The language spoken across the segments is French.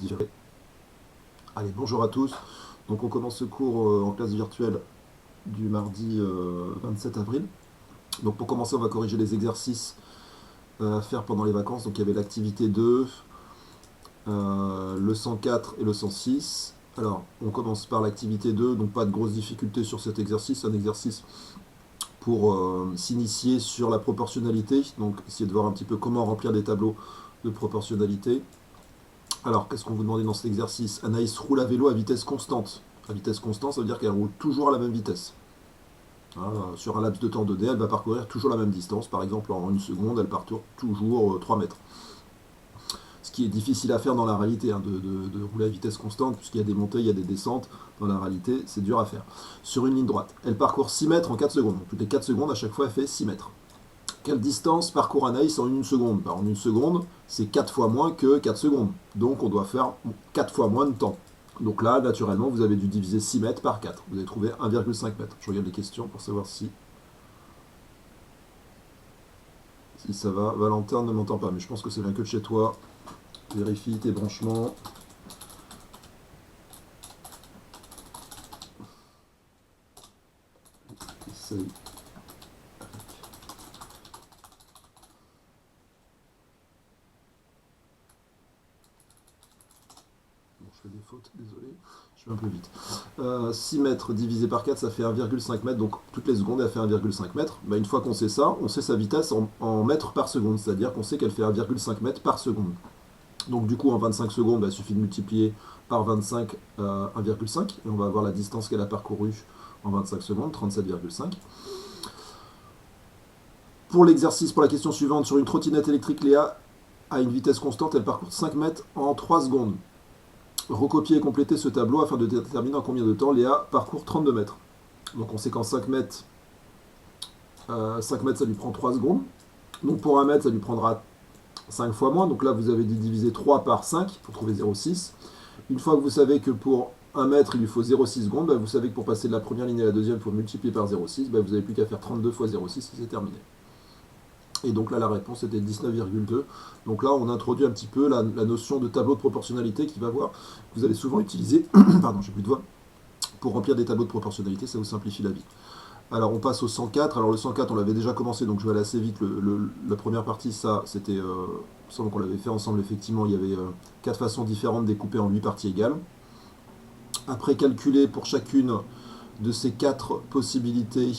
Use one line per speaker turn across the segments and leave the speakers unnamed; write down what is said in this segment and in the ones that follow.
différé. Allez, bonjour à tous. Donc on commence ce cours en classe virtuelle du mardi 27 avril. Donc pour commencer, on va corriger les exercices à faire pendant les vacances. Donc il y avait l'activité 2, le 104 et le 106. Alors on commence par l'activité 2, donc pas de grosses difficultés sur cet exercice. C'est un exercice pour s'initier sur la proportionnalité. Donc essayer de voir un petit peu comment remplir des tableaux de proportionnalité. Alors, qu'est-ce qu'on vous demandait dans cet exercice? Anaïs roule à vélo à vitesse constante. À vitesse constante, ça veut dire qu'elle roule toujours à la même vitesse. Sur un laps de temps donné, elle va parcourir toujours la même distance. Par exemple, en une seconde, elle parcourt toujours 3 mètres. Ce qui est difficile à faire dans la réalité, de rouler à vitesse constante, puisqu'il y a des montées, il y a des descentes. Dans la réalité, c'est dur à faire. Sur une ligne droite, elle parcourt 6 mètres en 4 secondes. Donc, toutes les 4 secondes, à chaque fois, elle fait 6 mètres. Quelle distance parcourt Anaïs en une seconde? En une seconde, c'est 4 fois moins que 4 secondes. Donc on doit faire 4 fois moins de temps. Donc là, naturellement, vous avez dû diviser 6 mètres par 4. Vous avez trouvé 1,5 mètres. Je regarde les questions pour savoir si ça va. Valentin ne m'entend pas, mais je pense que c'est bien que de chez toi. Vérifie tes branchements. Essaye. Je fais des fautes, désolé, je vais un peu vite. 6 mètres divisé par 4, ça fait 1,5 mètres, donc toutes les secondes, elle fait 1,5 mètres. Bah, une fois qu'on sait ça, on sait sa vitesse en mètres par seconde, c'est-à-dire qu'on sait qu'elle fait 1,5 mètres par seconde. Donc du coup, en 25 secondes, bah, il suffit de multiplier par 25 1,5, et on va avoir la distance qu'elle a parcourue en 25 secondes, 37,5. Pour l'exercice, pour la question suivante, sur une trottinette électrique, Léa à une vitesse constante, elle parcourt 5 mètres en 3 secondes. Recopier et compléter ce tableau afin de déterminer en combien de temps Léa parcourt 32 mètres. Donc on sait qu'en 5 mètres, 5 mètres ça lui prend 3 secondes. Donc pour 1 mètre ça lui prendra 5 fois moins. Donc là vous avez dû diviser 3 par 5 pour trouver 0,6. Une fois que vous savez que pour 1 mètre il lui faut 0,6 secondes, bah vous savez que pour passer de la première ligne à la deuxième il faut multiplier par 0,6. Bah vous n'avez plus qu'à faire 32 fois 0,6 et c'est terminé. Et donc là la réponse était 19,2. Donc là on introduit un petit peu la notion de tableau de proportionnalité qui va voir, que vous allez souvent utiliser, pardon j'ai plus de voix, pour remplir des tableaux de proportionnalité, ça vous simplifie la vie. Alors on passe au 104, alors le 104 on l'avait déjà commencé donc je vais aller assez vite, la première partie ça c'était, il me semble qu'on l'avait fait ensemble effectivement, il y avait 4 façons différentes découpées en 8 parties égales. Après calculer pour chacune de ces 4 possibilités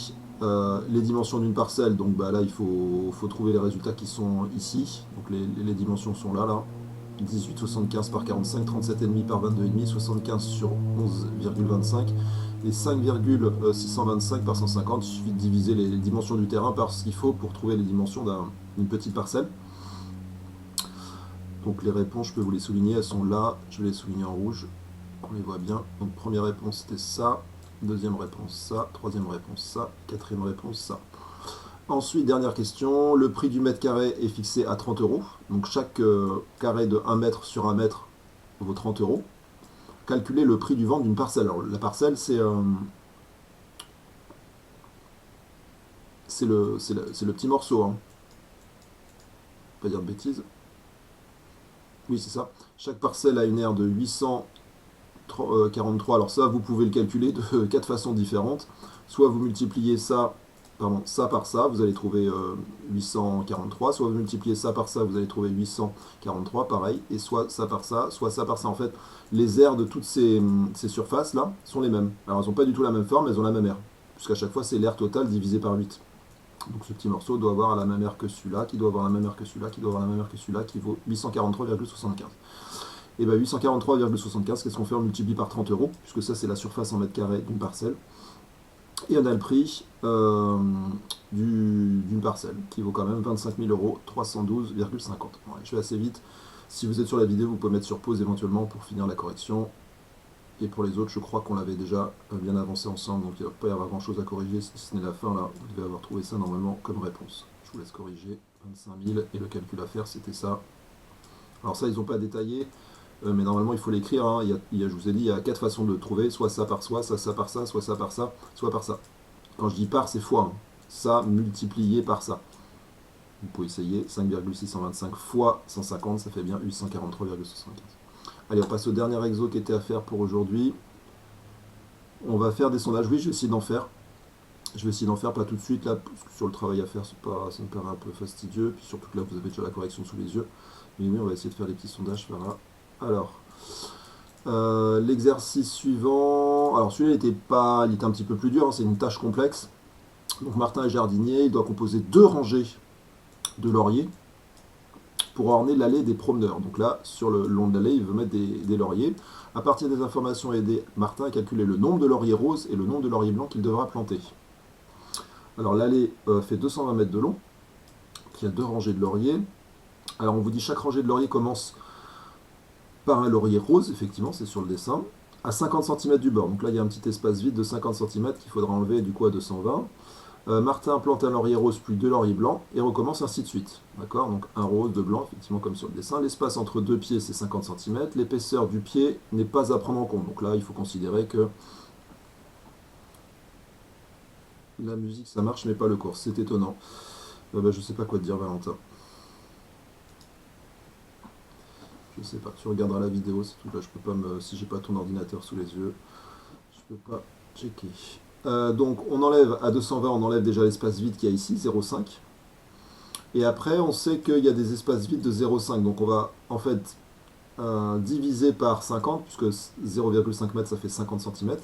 les dimensions d'une parcelle, donc bah, là il faut trouver les résultats qui sont ici, donc les dimensions sont là, 18,75 par 45, 37,5 par 22,5, 75 sur 11,25 et 5,625 par 150. Il suffit de diviser les dimensions du terrain par ce qu'il faut pour trouver les dimensions d'une petite parcelle. Donc les réponses, je peux vous les souligner, elles sont là, je vais les souligner en rouge, on les voit bien. Donc première réponse c'était ça, deuxième réponse ça, troisième réponse ça, quatrième réponse ça. Ensuite, dernière question, le prix du mètre carré est fixé à 30 euros. Donc chaque carré de 1 mètre sur 1 mètre vaut 30 euros. Calculer le prix du vente d'une parcelle. Alors la parcelle, c'est le petit morceau. Hein. Pas dire de bêtises. Oui, c'est ça. Chaque parcelle a une aire de 843. Alors ça, vous pouvez le calculer de 4 façons différentes. Soit vous multipliez ça par ça, vous allez trouver 843, soit vous multipliez ça par ça, vous allez trouver 843, pareil, et soit ça par ça, soit ça par ça. En fait, les aires de toutes ces surfaces-là sont les mêmes. Alors elles n'ont pas du tout la même forme, elles ont la même aire, puisqu'à chaque fois c'est l'aire totale divisée par 8. Donc ce petit morceau doit avoir la même aire que celui-là, qui doit avoir la même aire que celui-là, qui doit avoir la même aire que celui-là, qui vaut 843,75. Et bien 843,75, qu'est-ce qu'on fait? On multiplie par 30 euros, puisque ça c'est la surface en mètre carré d'une parcelle. Et on a le prix d'une parcelle, qui vaut quand même 25 000 euros, 312,50. Ouais, je vais assez vite. Si vous êtes sur la vidéo, vous pouvez mettre sur pause éventuellement pour finir la correction. Et pour les autres, je crois qu'on l'avait déjà bien avancé ensemble, donc il ne va pas y avoir grand chose à corriger, si ce n'est la fin, là, vous devez avoir trouvé ça normalement comme réponse. Je vous laisse corriger, 25 000, et le calcul à faire, c'était ça. Alors ça, ils n'ont pas détaillé, mais normalement, il faut l'écrire, hein. Je vous ai dit, il y a 4 façons de trouver, soit ça par soit ça par ça, soit ça par ça, soit par ça. Quand je dis par, c'est fois, hein. Ça multiplié par ça. Vous pouvez essayer, 5,625 fois 150, ça fait bien 843,75. Allez, on passe au dernier exo qui était à faire pour aujourd'hui. On va faire des sondages. Oui, je vais essayer d'en faire. Je vais essayer d'en faire, pas tout de suite là, parce que sur le travail à faire, ça me paraît un peu fastidieux. Puis surtout que là, vous avez déjà la correction sous les yeux. Mais oui, on va essayer de faire les petits sondages. Voilà. Alors, l'exercice suivant. Alors, celui-là, il était un petit peu plus dur. Hein, c'est une tâche complexe. Donc, Martin est jardinier. Il doit composer 2 rangées de lauriers pour orner l'allée des promeneurs. Donc là, sur le long de l'allée, il veut mettre des lauriers. À partir des informations aidées, Martin a calculé le nombre de lauriers roses et le nombre de lauriers blancs qu'il devra planter. Alors l'allée fait 220 mètres de long, il y a 2 rangées de lauriers. Alors on vous dit chaque rangée de lauriers commence par un laurier rose, effectivement, c'est sur le dessin, à 50 cm du bord. Donc là, il y a un petit espace vide de 50 cm qu'il faudra enlever du coup à 220. Martin plante un laurier rose puis 2 lauriers blancs et recommence ainsi de suite. D'accord? Donc un rose, 2 blancs, effectivement comme sur le dessin. L'espace entre 2 pieds c'est 50 cm. L'épaisseur du pied n'est pas à prendre en compte. Donc là il faut considérer que la musique ça marche mais pas le cours. C'est étonnant. Je sais pas quoi te dire Valentin. Je sais pas. Tu regarderas la vidéo, c'est tout. Là je peux pas si j'ai pas ton ordinateur sous les yeux, je peux pas checker. Donc on enlève à 220, on enlève déjà l'espace vide qu'il y a ici, 0,5. Et après, on sait qu'il y a des espaces vides de 0,5. Donc on va en fait diviser par 50, puisque 0,5 m ça fait 50 cm,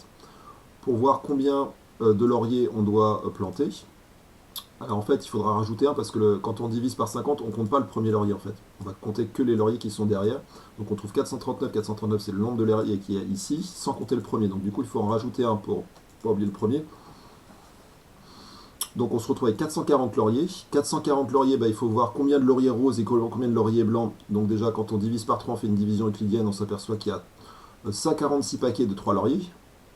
pour voir combien de lauriers on doit planter. Alors en fait, il faudra rajouter un, parce que quand on divise par 50, on ne compte pas le premier laurier en fait. On va compter que les lauriers qui sont derrière. Donc on trouve 439. 439 c'est le nombre de lauriers qui est ici, sans compter le premier. Donc du coup, il faut en rajouter un pour pas oublier le premier. Donc on se retrouve avec 440 lauriers. 440 lauriers, il faut voir combien de lauriers roses et combien de lauriers blancs. Donc déjà, quand on divise par 3, on fait une division euclidienne, on s'aperçoit qu'il y a 146 paquets de 3 lauriers.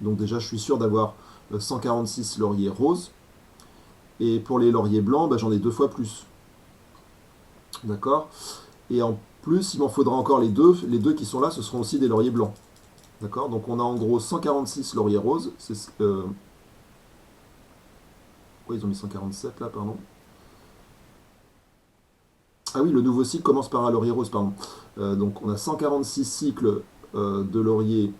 Donc déjà, je suis sûr d'avoir 146 lauriers roses. Et pour les lauriers blancs, j'en ai 2 fois plus. D'accord? Et en plus, il m'en faudra encore les deux. Les deux qui sont là, ce seront aussi des lauriers blancs. D'accord? Donc on a en gros 146 lauriers roses. Pourquoi ils ont mis 147 là, pardon? Ah oui, le nouveau cycle commence par un laurier rose, pardon. Donc on a 146 cycles de lauriers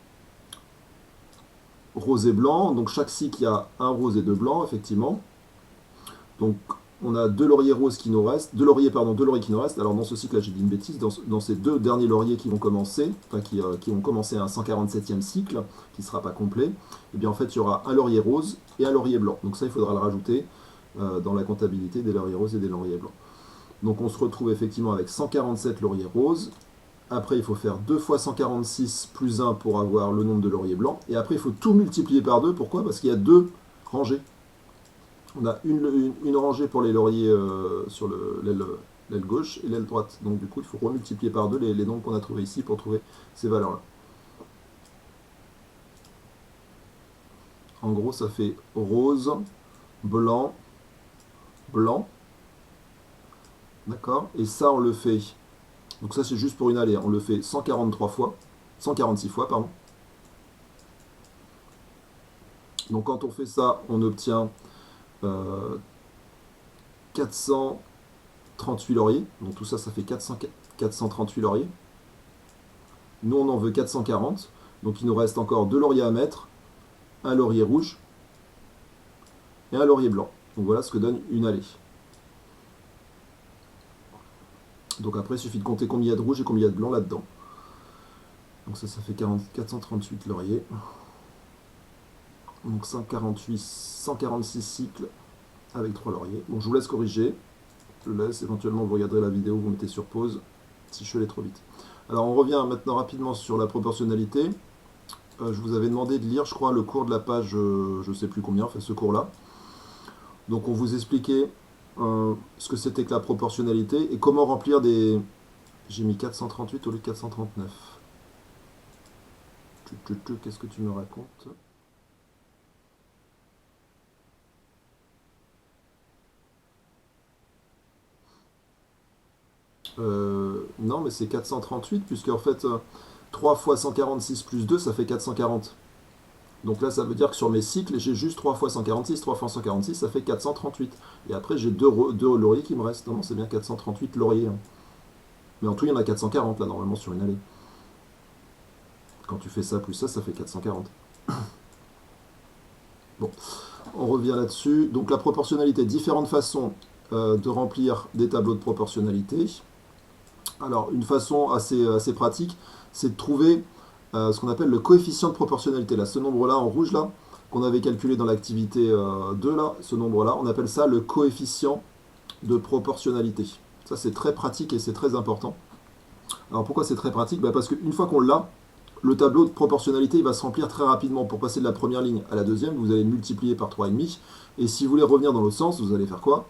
rose et blanc. Donc chaque cycle, il y a un rose et 2 blancs, effectivement. Donc on a 2 lauriers roses qui nous restent, 2 lauriers qui nous restent. Alors dans ce cycle-là, j'ai dit une bêtise, dans ces 2 derniers lauriers qui vont commencer, qui vont commencer un 147e cycle, qui ne sera pas complet, et bien en fait il y aura un laurier rose et un laurier blanc. Donc ça, il faudra le rajouter dans la comptabilité des lauriers roses et des lauriers blancs. Donc on se retrouve effectivement avec 147 lauriers roses. Après, il faut faire 2 fois 146 plus 1 pour avoir le nombre de lauriers blancs. Et après, il faut tout multiplier par 2. Pourquoi? Parce qu'il y a 2 rangées. On a une rangée pour les lauriers sur l'aile gauche et l'aile droite. Donc du coup, il faut remultiplier par 2 les nombres qu'on a trouvés ici pour trouver ces valeurs-là. En gros, ça fait rose, blanc, blanc. D'accord? Et ça, on le fait. Donc ça, c'est juste pour une allée. On le fait 143 fois. 146 fois, pardon. Donc quand on fait ça, on obtient 438 lauriers. Donc tout ça, ça fait 438 lauriers. Nous, on en veut 440. Donc il nous reste encore 2 lauriers à mettre, un laurier rouge et un laurier blanc. Donc voilà ce que donne une allée. Donc après, il suffit de compter combien il y a de rouge et combien il y a de blanc là-dedans. Donc ça fait 438 lauriers. Donc 146 cycles avec 3 lauriers. Bon, je vous laisse corriger. Je laisse, éventuellement vous regarderez la vidéo, vous mettez sur pause si je suis allé trop vite. Alors on revient maintenant rapidement sur la proportionnalité. Je vous avais demandé de lire, je crois, le cours de la page, je ne sais plus combien, enfin ce cours-là. Donc on vous expliquait ce que c'était que la proportionnalité et comment remplir des... J'ai mis 438 au lieu de 439. Qu'est-ce que tu me racontes? Non, mais c'est 438, puisque en fait, 3 fois 146 plus 2, ça fait 440. Donc là, ça veut dire que sur mes cycles, j'ai juste 3 fois 146. 3 fois 146, ça fait 438. Et après, j'ai 2 lauriers qui me restent. Non, c'est bien 438 lauriers. Hein. Mais en tout, il y en a 440, là, normalement, sur une allée. Quand tu fais ça plus ça fait 440. Bon, on revient là-dessus. Donc la proportionnalité, différentes façons de remplir des tableaux de proportionnalité. Alors une façon assez pratique, c'est de trouver ce qu'on appelle le coefficient de proportionnalité. Là, ce nombre-là en rouge, là, qu'on avait calculé dans l'activité 2, là, ce nombre-là, on appelle ça le coefficient de proportionnalité. Ça, c'est très pratique et c'est très important. Alors pourquoi c'est très pratique? Parce qu'une fois qu'on l'a, le tableau de proportionnalité il va se remplir très rapidement. Pour passer de la première ligne à la deuxième, vous allez multiplier par 3,5. Et si vous voulez revenir dans l'autre sens, vous allez faire quoi?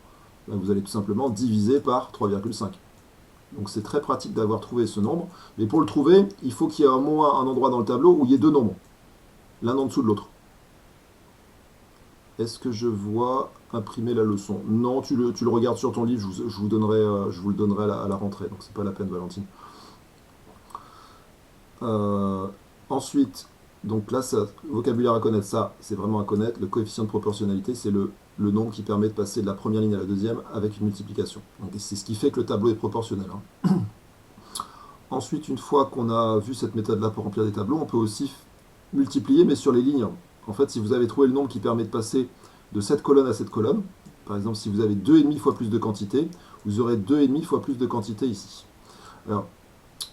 Vous allez tout simplement diviser par 3,5. Donc c'est très pratique d'avoir trouvé ce nombre. Mais pour le trouver, il faut qu'il y ait au moins un endroit dans le tableau où il y ait deux nombres. L'un en dessous de l'autre. Est-ce que je vois imprimer la leçon? Non, tu le regardes sur ton livre, je vous le donnerai à la rentrée. Donc c'est pas la peine, Valentine. Ensuite, donc là, ça, vocabulaire à connaître, ça, c'est vraiment à connaître. Le coefficient de proportionnalité, c'est le nombre qui permet de passer de la première ligne à la deuxième avec une multiplication. Donc c'est ce qui fait que le tableau est proportionnel. Hein. Ensuite, une fois qu'on a vu cette méthode-là pour remplir des tableaux, on peut aussi multiplier, mais sur les lignes. En fait, si vous avez trouvé le nombre qui permet de passer de cette colonne à cette colonne, par exemple, si vous avez 2,5 fois plus de quantité, vous aurez 2,5 fois plus de quantité ici. Alors,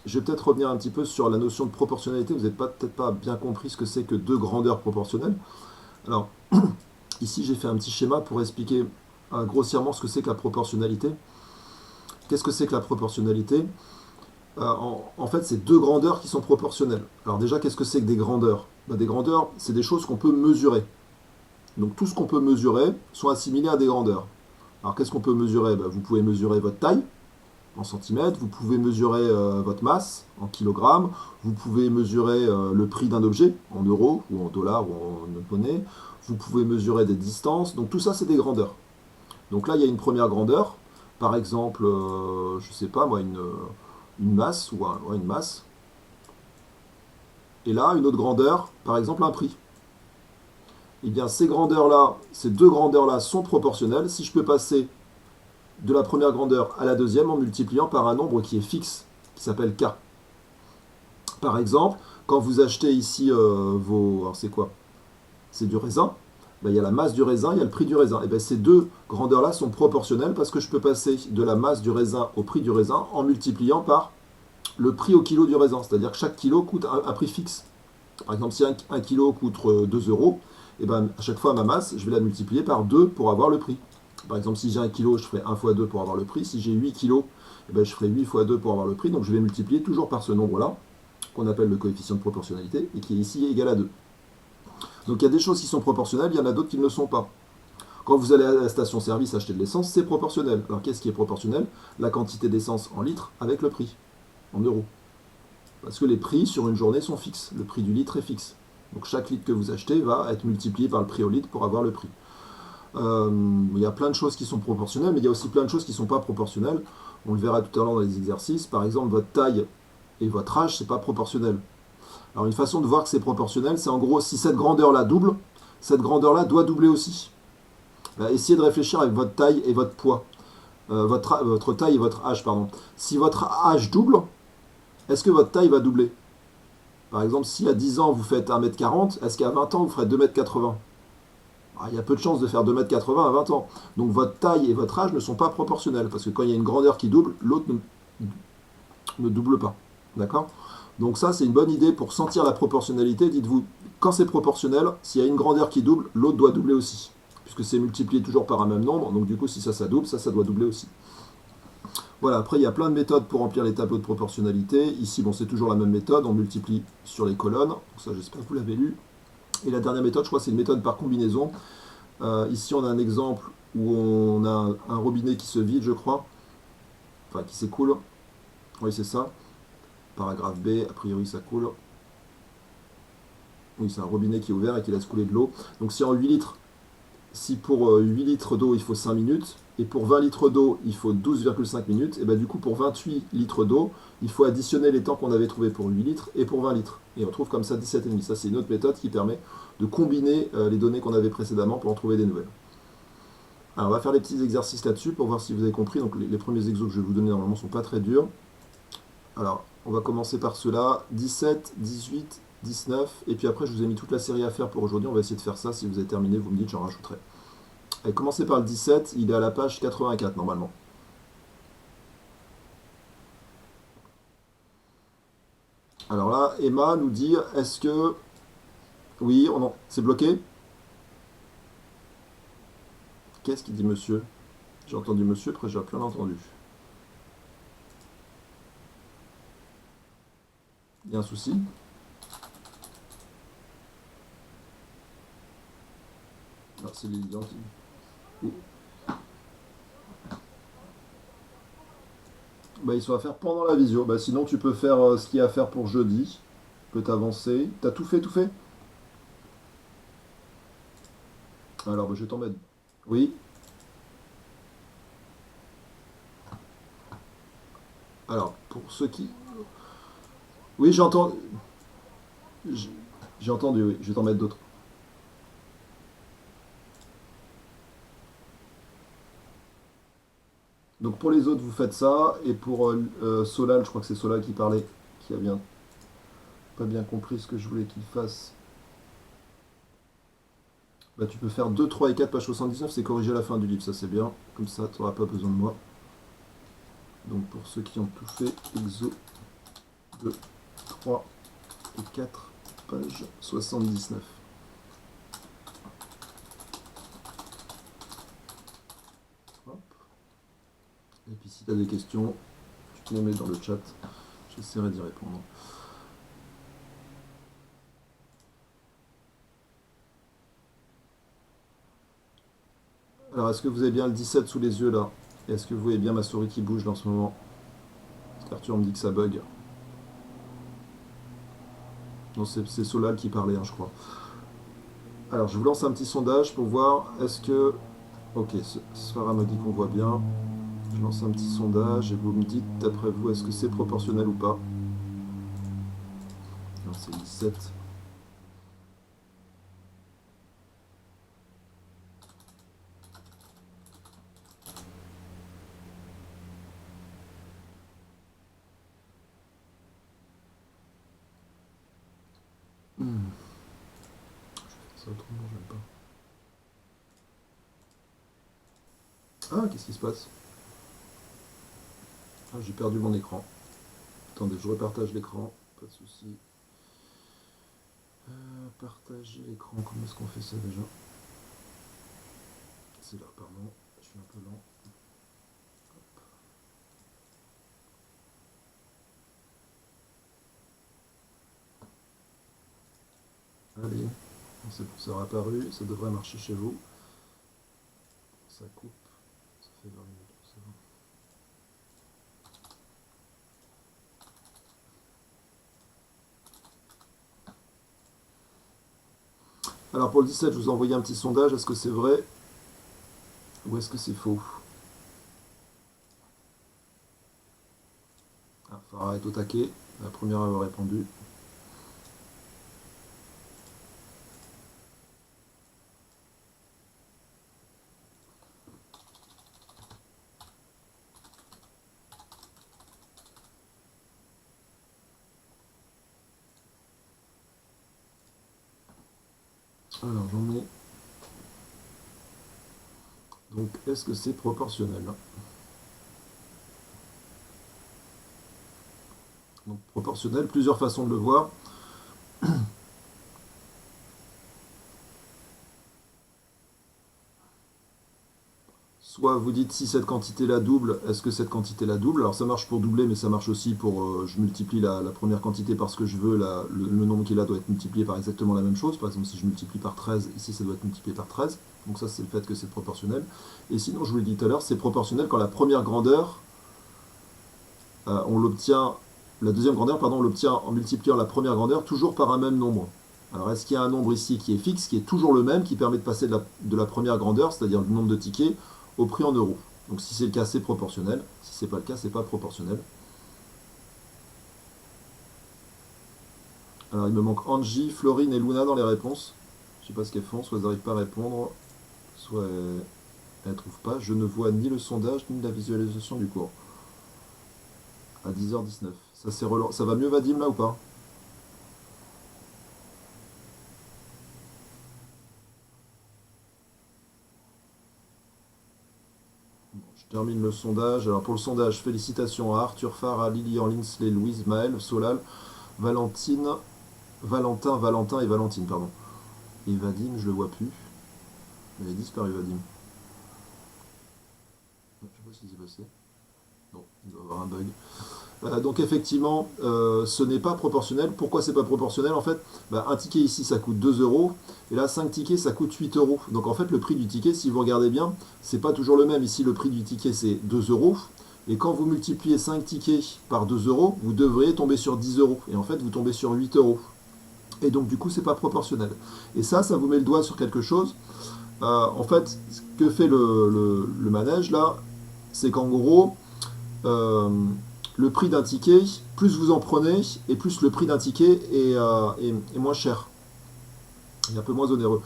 je vais peut-être revenir un petit peu sur la notion de proportionnalité. Vous n'avez peut-être pas bien compris ce que c'est que deux grandeurs proportionnelles. Alors, ici, j'ai fait un petit schéma pour expliquer grossièrement ce que c'est que la proportionnalité. Qu'est-ce que c'est que la proportionnalité? En fait, c'est deux grandeurs qui sont proportionnelles. Alors déjà, qu'est-ce que c'est que des grandeurs? Des grandeurs, c'est des choses qu'on peut mesurer. Donc tout ce qu'on peut mesurer sont assimilés à des grandeurs. Alors qu'est-ce qu'on peut mesurer? Vous pouvez mesurer votre taille en centimètres, vous pouvez mesurer votre masse en kilogrammes, vous pouvez mesurer le prix d'un objet en euros ou en dollars ou en monnaie, vous pouvez mesurer des distances, donc tout ça c'est des grandeurs. Donc là il y a une première grandeur, par exemple, je sais pas moi, une masse ou une masse, et là une autre grandeur, par exemple un prix. Eh bien ces grandeurs-là, ces deux grandeurs-là sont proportionnelles. Si je peux passer de la première grandeur à la deuxième en multipliant par un nombre qui est fixe, qui s'appelle K. Par exemple, quand vous achetez ici vos... Alors c'est quoi? C'est du raisin. Il y a la masse du raisin, il y a le prix du raisin. Et bien ces deux grandeurs-là sont proportionnelles parce que je peux passer de la masse du raisin au prix du raisin en multipliant par le prix au kilo du raisin. C'est-à-dire que chaque kilo coûte un prix fixe. Par exemple, si un kilo coûte 2 euros, et ben à chaque fois ma masse, je vais la multiplier par 2 pour avoir le prix. Par exemple, si j'ai 1 kg, je ferai 1 fois 2 pour avoir le prix. Si j'ai 8 kg, je ferai 8 fois 2 pour avoir le prix. Donc je vais multiplier toujours par ce nombre-là, qu'on appelle le coefficient de proportionnalité, et qui est ici égal à 2. Donc il y a des choses qui sont proportionnelles, il y en a d'autres qui ne le sont pas. Quand vous allez à la station-service acheter de l'essence, c'est proportionnel. Alors qu'est-ce qui est proportionnel? La quantité d'essence en litres avec le prix, en euros. Parce que les prix sur une journée sont fixes. Le prix du litre est fixe. Donc chaque litre que vous achetez va être multiplié par le prix au litre pour avoir le prix. Il y a plein de choses qui sont proportionnelles, mais il y a aussi plein de choses qui ne sont pas proportionnelles. On le verra tout à l'heure dans les exercices. Par exemple, votre taille et votre âge, c'est pas proportionnel. Alors une façon de voir que c'est proportionnel, c'est en gros, si cette grandeur-là double, cette grandeur-là doit doubler aussi. Essayez de réfléchir avec votre taille et votre poids. Votre taille et votre âge, pardon. Si votre âge double, est-ce que votre taille va doubler? Par exemple, si à 10 ans vous faites 1m40, est-ce qu'à 20 ans vous ferez 2m80? Il y a peu de chances de faire 2m80 à 20 ans. Donc votre taille et votre âge ne sont pas proportionnels. Parce que quand il y a une grandeur qui double, l'autre ne double pas. D'accord? Donc ça, c'est une bonne idée pour sentir la proportionnalité. Dites-vous, quand c'est proportionnel, s'il y a une grandeur qui double, l'autre doit doubler aussi. Puisque c'est multiplié toujours par un même nombre. Donc du coup, si ça double, ça doit doubler aussi. Voilà, après il y a plein de méthodes pour remplir les tableaux de proportionnalité. Ici, bon, c'est toujours la même méthode, on multiplie sur les colonnes. Ça, j'espère que vous l'avez lu. Et la dernière méthode, je crois, c'est une méthode par combinaison. Ici, on a un exemple où on a un robinet qui se vide, je crois. Enfin, qui s'écoule. Oui, c'est ça. Paragraphe B, a priori, ça coule. Oui, c'est un robinet qui est ouvert et qui laisse couler de l'eau. Donc si en 8 litres, si pour 8 litres d'eau, il faut 5 minutes, et pour 20 litres d'eau, il faut 12,5 minutes, et bien du coup, pour 28 litres d'eau, il faut additionner les temps qu'on avait trouvé pour 8 litres et pour 20 litres. Et on trouve comme ça 17,5. Ça, c'est une autre méthode qui permet de combiner les données qu'on avait précédemment pour en trouver des nouvelles. Alors, on va faire les petits exercices là-dessus pour voir si vous avez compris. Donc, les premiers exos que je vais vous donner, normalement, ne sont pas très durs. Alors, On va commencer par ceux-là. 17, 18, 19. Et puis après, je vous ai mis toute la série à faire pour aujourd'hui. On va essayer de faire ça. Si vous avez terminé, vous me dites, j'en rajouterai. Allez, commencez par le 17. Il est à la page 84 normalement. Alors là, Emma nous dit, est-ce que... Oui, c'est bloqué. Qu'est-ce qu'il dit monsieur? J'ai entendu monsieur, après j'ai plus rien entendu. Il y a un souci? Ah, c'est Lilian qui... Bah, ils sont à faire pendant la visio. Bah, sinon, tu peux faire ce qu'il y a à faire pour jeudi. Tu peux t'avancer. T'as tout fait, tout fait? Alors, bah, je vais t'en mettre. Oui. Alors, pour ceux qui... Oui, j'- j'ai entendu, oui. Je vais t'en mettre d'autres. Donc, pour les autres, vous faites ça. Et pour Solal, je crois que c'est Solal qui parlait, qui a bien pas bien compris ce que je voulais qu'il fasse. Bah, tu peux faire 2, 3 et 4 page 79, c'est corrigé à la fin du livre, ça c'est bien. Comme ça, tu n'auras pas besoin de moi. Donc pour ceux qui ont tout fait, exo 2, 3 et 4, page 79. Hop. Et puis si tu as des questions, tu peux les mettre dans le chat, j'essaierai d'y répondre. Alors est-ce que vous avez bien le 17 sous les yeux là? Et est-ce que vous voyez bien ma souris qui bouge là, en ce moment? Parce qu'Arthur me dit que ça bug. Non, c'est Solal qui parlait, hein, je crois. Alors je vous lance un petit sondage pour voir est-ce que... Ok, Sfara me dit qu'on voit bien. Je lance un petit sondage et vous me dites, d'après vous, est-ce que c'est proportionnel ou pas? Non, c'est 17. Hmm. Je vais faire ça autrement, j'aime pas. Ah, qu'est-ce qui se passe? Ah, j'ai perdu mon écran. Attendez, je repartage l'écran, pas de souci. Partager l'écran, comment est-ce qu'on fait ça déjà? C'est là, pardon, je suis un peu lent. Allez, c'est bon, ça aura apparu, ça devrait marcher chez vous. Ça coupe, ça fait 20 minutes, c'est bon. Alors pour le 17, je vous ai envoyé un petit sondage, est-ce que c'est vrai ou est-ce que c'est faux? Ah, Farah est au taquet, la première à avoir répondu. Alors j'en ai. Donc est-ce que c'est proportionnel? Donc proportionnel, plusieurs façons de le voir. Soit vous dites si cette quantité la double, est-ce que cette quantité la double? Alors ça marche pour doubler, mais ça marche aussi pour je multiplie la première quantité parce que je veux, le nombre qui est là doit être multiplié par exactement la même chose. Par exemple, si je multiplie par 13, ici ça doit être multiplié par 13. Donc ça c'est le fait que c'est proportionnel. Et sinon, je vous l'ai dit tout à l'heure, c'est proportionnel quand la première grandeur, on l'obtient, la deuxième grandeur, pardon, on l'obtient en multipliant la première grandeur toujours par un même nombre. Alors est-ce qu'il y a un nombre ici qui est fixe, qui est toujours le même, qui permet de passer de la première grandeur, c'est-à-dire le nombre de tickets, au prix en euros? Donc si c'est le cas, c'est proportionnel. Si c'est pas le cas, c'est pas proportionnel. Alors il me manque Angie, Florine et Luna dans les réponses. Je sais pas ce qu'elles font, soit elles n'arrivent pas à répondre, soit elles ne trouvent pas. Je ne vois ni le sondage ni la visualisation du cours. à 10h19. Ça va mieux Vadim là ou pas? Je termine le sondage. Alors pour le sondage, félicitations à Arthur Farr, à Lilian Linsley, Louise, Maël, Solal, Valentine, Valentin et Valentine, pardon. Et Vadim, je le vois plus. Il a disparu Vadim. Je sais pas ce qui s'est passé. Non, il doit y avoir un bug. Donc effectivement, ce n'est pas proportionnel. Pourquoi c'est pas proportionnel en fait? Un ticket ici ça coûte 2 euros, et là 5 tickets ça coûte 8 euros. Donc en fait le prix du ticket, si vous regardez bien, c'est pas toujours le même. Ici le prix du ticket c'est 2 euros, et quand vous multipliez 5 tickets par 2 euros, vous devriez tomber sur 10 euros. Et en fait vous tombez sur 8 euros. Et donc du coup c'est pas proportionnel. Et ça vous met le doigt sur quelque chose. En fait, ce que fait le manège là, c'est qu'en gros, euh, le prix d'un ticket, plus vous en prenez, et plus le prix d'un ticket est moins cher, est un peu moins onéreux.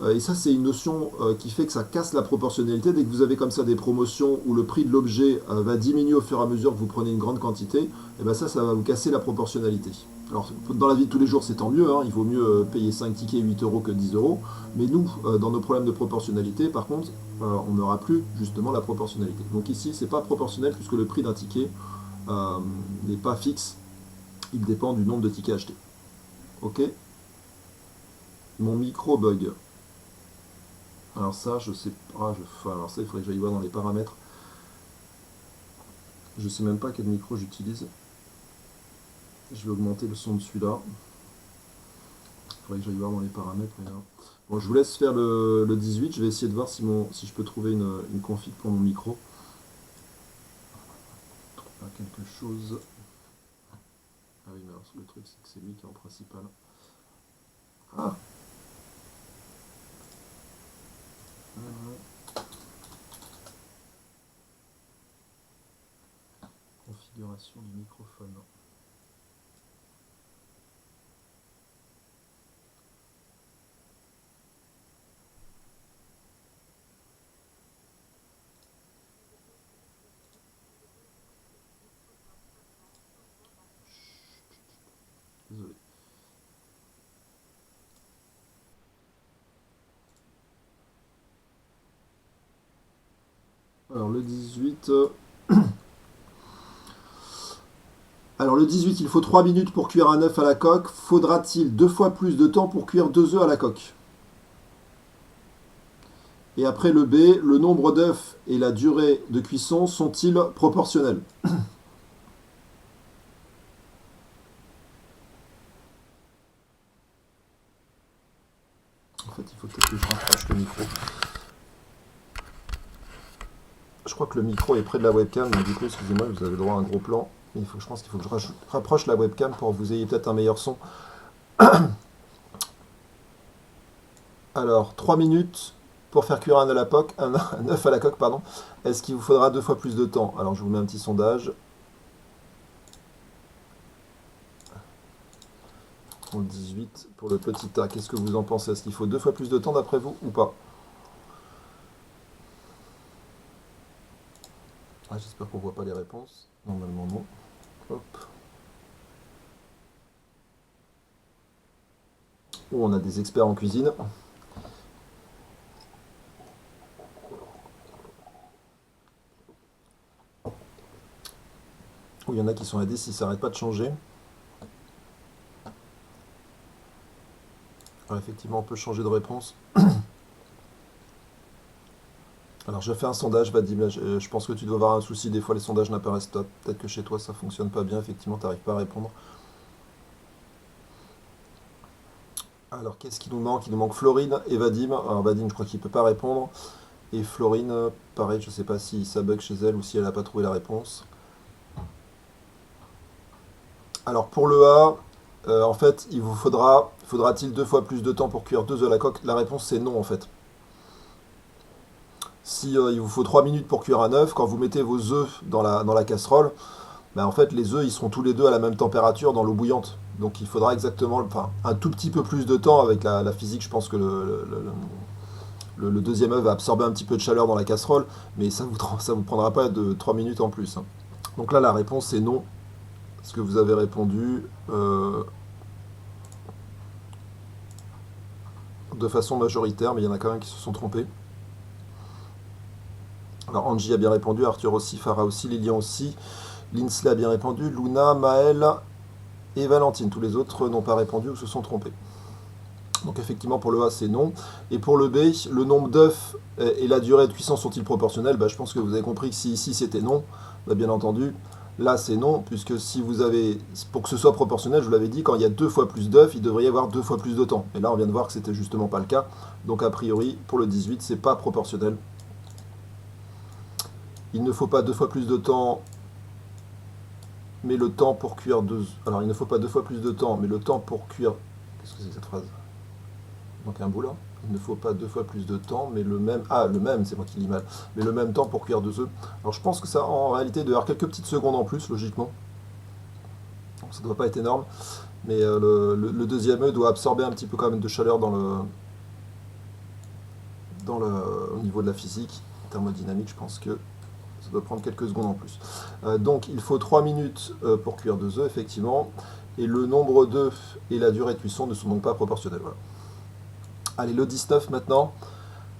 Et ça, c'est une notion qui fait que ça casse la proportionnalité. Dès que vous avez comme ça des promotions où le prix de l'objet va diminuer au fur et à mesure que vous prenez une grande quantité, et ben ça va vous casser la proportionnalité. Alors, dans la vie de tous les jours, c'est tant mieux, hein, il vaut mieux payer 5 tickets 8 euros que 10 euros. Mais nous, dans nos problèmes de proportionnalité, par contre, on n'aura plus justement la proportionnalité. Donc ici, c'est pas proportionnel puisque le prix d'un ticket n'est pas fixe, il dépend du nombre de tickets achetés. Ok. Mon micro bug. Alors ça, je sais pas. Alors ça, il faudrait que j'aille voir dans les paramètres. Je sais même pas quel micro j'utilise. Je vais augmenter le son de celui-là. Il faudrait que j'aille voir dans les paramètres. Mais là. Bon, je vous laisse faire le 18. Je vais essayer de voir si je peux trouver une config pour mon micro. Quelque chose. Ah oui, mais alors, le truc, c'est que c'est lui qui est en principal. Ah. Configuration du microphone. Désolé. Alors le 18. Alors le 18, il faut 3 minutes pour cuire un œuf à la coque. Faudra-t-il 2 fois plus de temps pour cuire 2 œufs à la coque? Et après le B, le nombre d'œufs et la durée de cuisson sont-ils proportionnels? En fait, il faut peut-être que je rapproche le micro. Je crois que le micro est près de la webcam, donc du coup, excusez-moi, vous avez le droit à un gros plan. Je pense qu'il faut que je rapproche la webcam pour que vous ayez peut-être un meilleur son. Alors, 3 minutes pour faire cuire un œuf à la coque, pardon. Est-ce qu'il vous faudra 2 fois plus de temps? Alors, je vous mets un petit sondage. Pour le 18, pour le petit A, qu'est-ce que vous en pensez? Est-ce qu'il faut 2 fois plus de temps d'après vous ou pas? Ah, j'espère qu'on voit pas les réponses. Normalement, non. Hop. Oh, on a des experts en cuisine. Oh, il y en a qui sont à 10, ils s'arrêtent pas de changer. Alors, effectivement, on peut changer de réponse. Alors, je fais un sondage, Vadim. Je pense que tu dois avoir un souci. Des fois, les sondages n'apparaissent pas. Peut-être que chez toi, ça fonctionne pas bien. Effectivement, tu n'arrives pas à répondre. Alors, qu'est-ce qui nous manque? Il nous manque Florine et Vadim. Alors, Vadim, je crois qu'il peut pas répondre. Et Florine, pareil, je sais pas si ça bug chez elle ou si elle n'a pas trouvé la réponse. Alors, pour le A, en fait, faudra-t-il 2 fois plus de temps pour cuire 2 œufs à la coque? La réponse, c'est non, en fait. Si il vous faut 3 minutes pour cuire un œuf, quand vous mettez vos œufs dans la casserole, en fait les œufs ils seront tous les deux à la même température dans l'eau bouillante. Donc il faudra exactement, enfin un tout petit peu plus de temps avec la physique. Je pense que le deuxième œuf va absorber un petit peu de chaleur dans la casserole, mais ça vous prendra pas de 3 minutes en plus, hein. Donc là, la réponse est non, parce que vous avez répondu de façon majoritaire, mais il y en a quand même qui se sont trompés. Alors Angie a bien répondu, Arthur aussi, Farah aussi, Lilian aussi, Linsley a bien répondu, Luna, Maël et Valentine. Tous les autres n'ont pas répondu ou se sont trompés. Donc effectivement pour le A c'est non. Et pour le B, le nombre d'œufs et la durée de cuisson sont-ils proportionnels? Je pense que vous avez compris que si ici c'était non, bien entendu, là c'est non, puisque si vous avez, pour que ce soit proportionnel, je vous l'avais dit, quand il y a 2 fois plus d'œufs, il devrait y avoir 2 fois plus de temps. Et là on vient de voir que c'était justement pas le cas. Donc a priori, pour le 18, c'est pas proportionnel. Il ne faut pas 2 fois plus de temps, mais le temps pour cuire deux. Alors il ne faut pas 2 fois plus de temps, mais le temps pour cuire. Qu'est-ce que c'est que cette phrase? Donc un bout là. Il ne faut pas 2 fois plus de temps, mais le même. Ah, le même, c'est moi qui lis mal. Mais le même temps pour cuire 2 œufs. Alors je pense que ça, en réalité, doit y avoir quelques petites secondes en plus, logiquement. Donc, ça ne doit pas être énorme. Mais le deuxième œuf doit absorber un petit peu quand même de chaleur au niveau de la physique. Thermodynamique, je pense que ça doit prendre quelques secondes en plus. Donc il faut 3 minutes pour cuire 2 œufs, effectivement. Et le nombre d'œufs et la durée de cuisson ne sont donc pas proportionnels. Voilà. Allez, le 19 maintenant.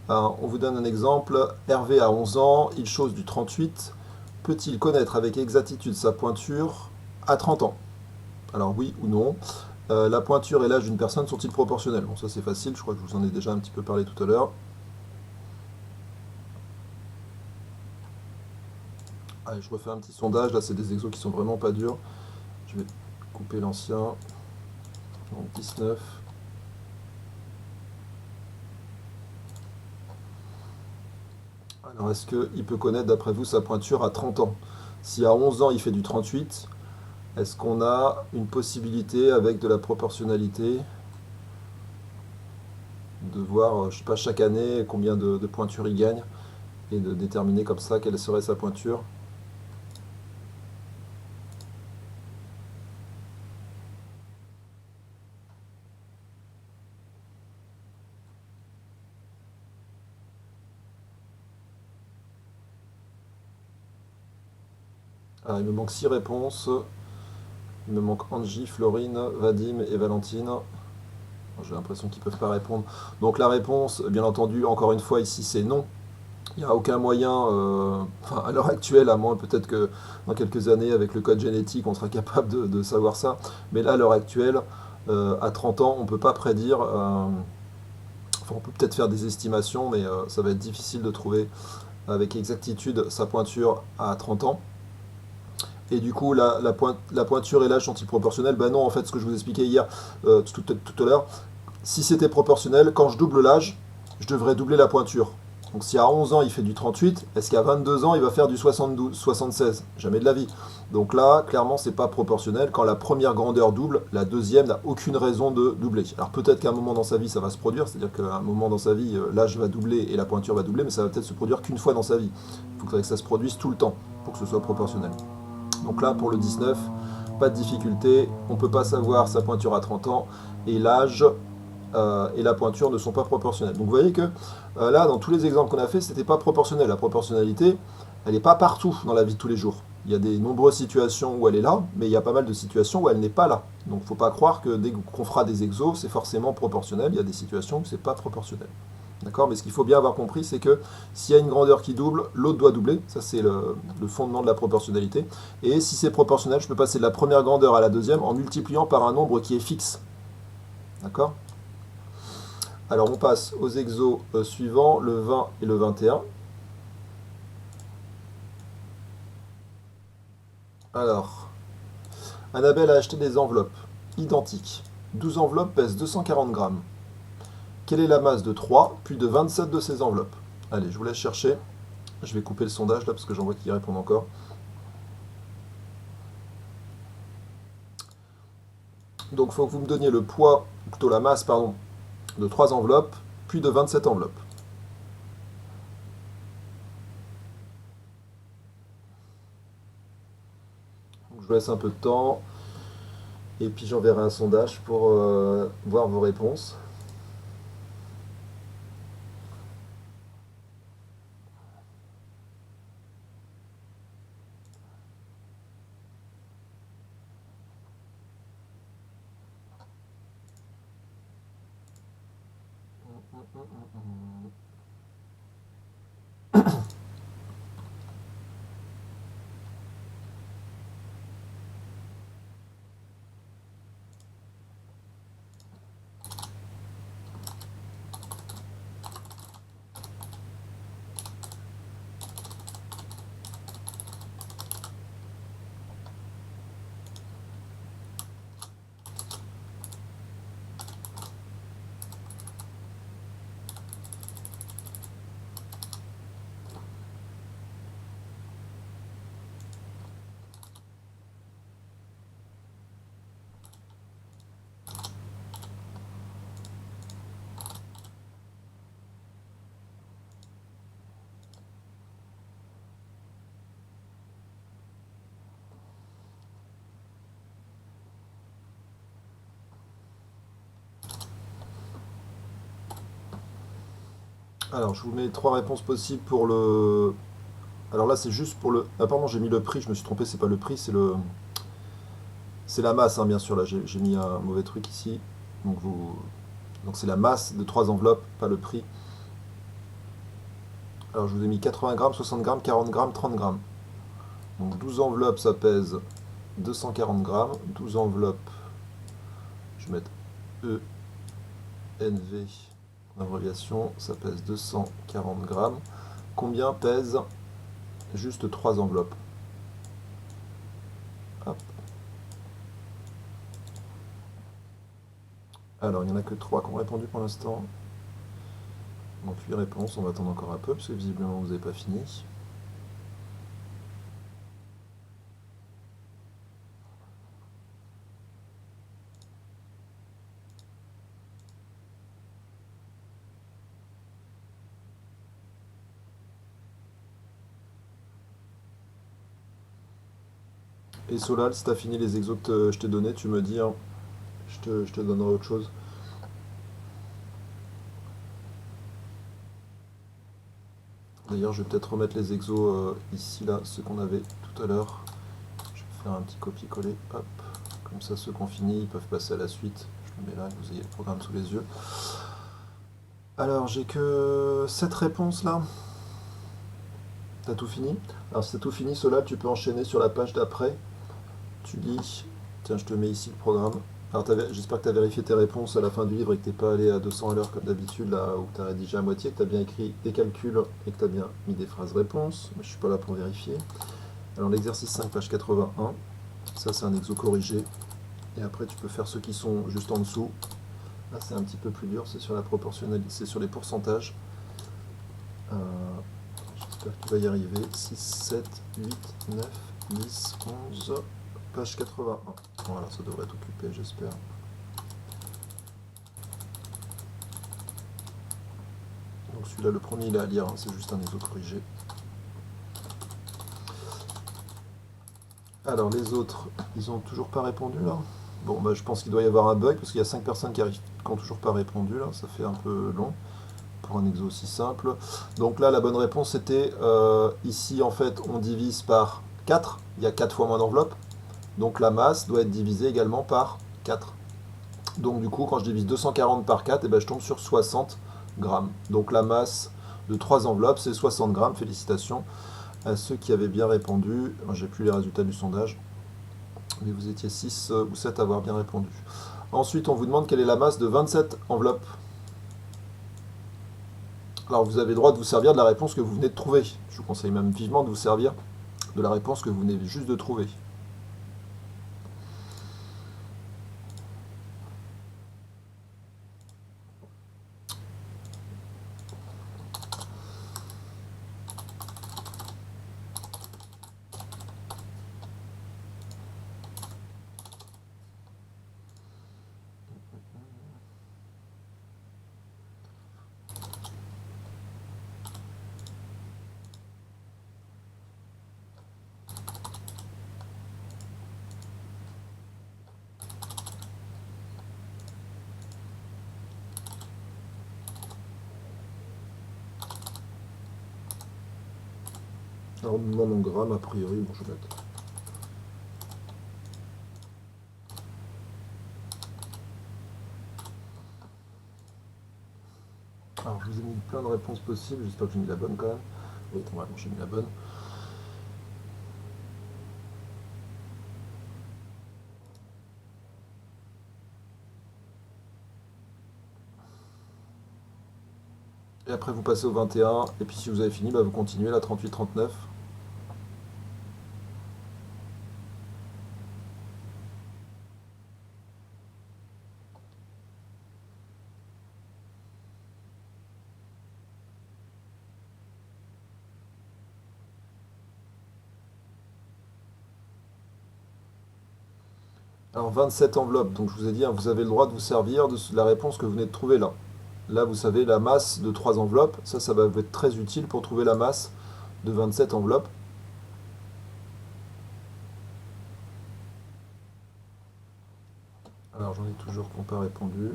On vous donne un exemple. Hervé a 11 ans, il chose du 38. Peut-il connaître avec exactitude sa pointure à 30 ans? Alors oui ou non. La pointure et l'âge d'une personne sont-ils proportionnels? Bon, ça c'est facile, je crois que je vous en ai déjà un petit peu parlé tout à l'heure. Allez, je refais un petit sondage. Là, c'est des exos qui sont vraiment pas durs. Je vais couper l'ancien. Donc 19. Alors, est-ce qu'il peut connaître, d'après vous, sa pointure à 30 ans? Si à 11 ans, il fait du 38, est-ce qu'on a une possibilité, avec de la proportionnalité, de voir, je sais pas, chaque année, combien de pointures il gagne, et de déterminer comme ça quelle serait sa pointure? Ah, il me manque 6 réponses. Il me manque Angie, Florine, Vadim et Valentine. J'ai l'impression qu'ils ne peuvent pas répondre. Donc la réponse, bien entendu, encore une fois, ici, c'est non. Il n'y a aucun moyen, à l'heure actuelle, à moins peut-être que dans quelques années, avec le code génétique, on sera capable de savoir ça. Mais là, à l'heure actuelle, à 30 ans, on ne peut pas prédire. Enfin, on peut peut-être faire des estimations, mais ça va être difficile de trouver avec exactitude sa pointure à 30 ans. Et du coup, la pointure et l'âge sont-ils proportionnels? Ben non, en fait, ce que je vous expliquais hier, tout à l'heure, si c'était proportionnel, quand je double l'âge, je devrais doubler la pointure. Donc si à 11 ans il fait du 38, est-ce qu'à 22 ans il va faire du 72, 76? Jamais de la vie. Donc là, clairement, c'est pas proportionnel. Quand la première grandeur double, la deuxième n'a aucune raison de doubler. Alors peut-être qu'à un moment dans sa vie ça va se produire, c'est-à-dire qu'à un moment dans sa vie, l'âge va doubler et la pointure va doubler, mais ça va peut-être se produire qu'une fois dans sa vie. Il faudrait que ça se produise tout le temps pour que ce soit proportionnel. Donc là, pour le 19, pas de difficulté, on ne peut pas savoir sa pointure à 30 ans, et l'âge et la pointure ne sont pas proportionnelles. Donc vous voyez que là, dans tous les exemples qu'on a fait, c'était pas proportionnel. La proportionnalité, elle n'est pas partout dans la vie de tous les jours. Il y a des nombreuses situations où elle est là, mais il y a pas mal de situations où elle n'est pas là. Donc il ne faut pas croire que dès qu'on fera des exos, c'est forcément proportionnel. Il y a des situations où c'est pas proportionnel. D'accord? Mais ce qu'il faut bien avoir compris, c'est que s'il y a une grandeur qui double, l'autre doit doubler. Ça, c'est le fondement de la proportionnalité. Et si c'est proportionnel, je peux passer de la première grandeur à la deuxième en multipliant par un nombre qui est fixe. D'accord? Alors on passe aux exos suivants, le 20 et le 21. Alors, Annabelle a acheté des enveloppes identiques. 12 enveloppes pèsent 240 grammes. Quelle est la masse de 3, puis de 27 de ces enveloppes? Allez, je vous laisse chercher. Je vais couper le sondage là parce que j'en vois qui répondent encore. Donc il faut que vous me donniez le poids, plutôt la masse, pardon, de 3 enveloppes, puis de 27 enveloppes. Donc, je vous laisse un peu de temps. Et puis j'enverrai un sondage pour voir vos réponses. Alors, je vous mets trois réponses possibles pour le. Alors là, c'est juste pour le. Ah, pardon, j'ai mis le prix, je me suis trompé, c'est pas le prix, c'est le. C'est la masse, hein, bien sûr. Là, j'ai mis un mauvais truc ici. Donc, vous. Donc, c'est la masse de trois enveloppes, pas le prix. Alors, je vous ai mis 80 grammes, 60 grammes, 40 grammes, 30 grammes. Donc, 12 enveloppes, ça pèse 240 grammes. 12 enveloppes, je vais mettre ENV en abréviation, ça pèse 240 grammes. Combien pèse juste 3 enveloppes? Hop. Alors, il n'y en a que 3 qui ont répondu pour l'instant. Donc 8 réponses, on va attendre encore un peu, parce que visiblement vous n'avez pas fini. Et Solal, si t'as fini les exos que je t'ai donnés, tu me dis, hein, je te donnerai autre chose. D'ailleurs, je vais peut-être remettre les exos ici, là, ceux qu'on avait tout à l'heure. Je vais faire un petit copier-coller, hop. Comme ça, ceux qui ont fini, ils peuvent passer à la suite. Je le mets là, que vous ayez le programme sous les yeux. Alors, j'ai que 7 réponses là. T'as tout fini? Alors, si t'as tout fini, Solal, tu peux enchaîner sur la page d'après. Tu lis. Tiens, je te mets ici le programme. Alors, j'espère que tu as vérifié tes réponses à la fin du livre et que tu n'es pas allé à 200 à l'heure comme d'habitude, là où tu as rédigé à moitié, que tu as bien écrit des calculs et que tu as bien mis des phrases réponses. Mais je suis pas là pour vérifier. Alors, l'exercice 5, page 81. Ça, c'est un exo corrigé. Et après, tu peux faire ceux qui sont juste en dessous. Là, c'est un petit peu plus dur. C'est sur la proportionnalité, c'est sur les pourcentages. Euh, J'espère que tu vas y arriver. 6, 7, 8, 9, 10, 11. Page 81. Voilà, ça devrait être occupé, j'espère. Donc celui-là, le premier, il est à lire, hein, c'est juste un exo corrigé. Alors les autres, ils ont toujours pas répondu là. Bon, bah, je pense qu'il doit y avoir un bug parce qu'il y a 5 personnes qui ont toujours pas répondu là. Ça fait un peu long pour un exo aussi simple. Donc là, la bonne réponse c'était ici en fait, on divise par 4. Il y a 4 fois moins d'enveloppe. Donc la masse doit être divisée également par 4. Donc du coup, quand je divise 240 par 4, et ben, je tombe sur 60 grammes. Donc la masse de 3 enveloppes, c'est 60 grammes. Félicitations à ceux qui avaient bien répondu. J'ai plus les résultats du sondage, mais vous étiez 6 ou 7 à avoir bien répondu. Ensuite, on vous demande quelle est la masse de 27 enveloppes. Alors vous avez le droit de vous servir de la réponse que vous venez de trouver. Je vous conseille même vivement de vous servir de la réponse que vous venez juste de trouver. Alors on me demande en grammes a priori, bon je vais mettre. Alors, je vous ai mis plein de réponses possibles, j'espère que j'ai mis la bonne quand même. Oui, normalement, j'ai mis la bonne. Et après, vous passez au 21, et puis si vous avez fini, bah, vous continuez la 38-39. Alors 27 enveloppes, donc je vous ai dit, hein, vous avez le droit de vous servir de la réponse que vous venez de trouver là. Là, vous savez la masse de 3 enveloppes, ça va vous être très utile pour trouver la masse de 27 enveloppes. Alors j'en ai toujours qui n'ont pas répondu.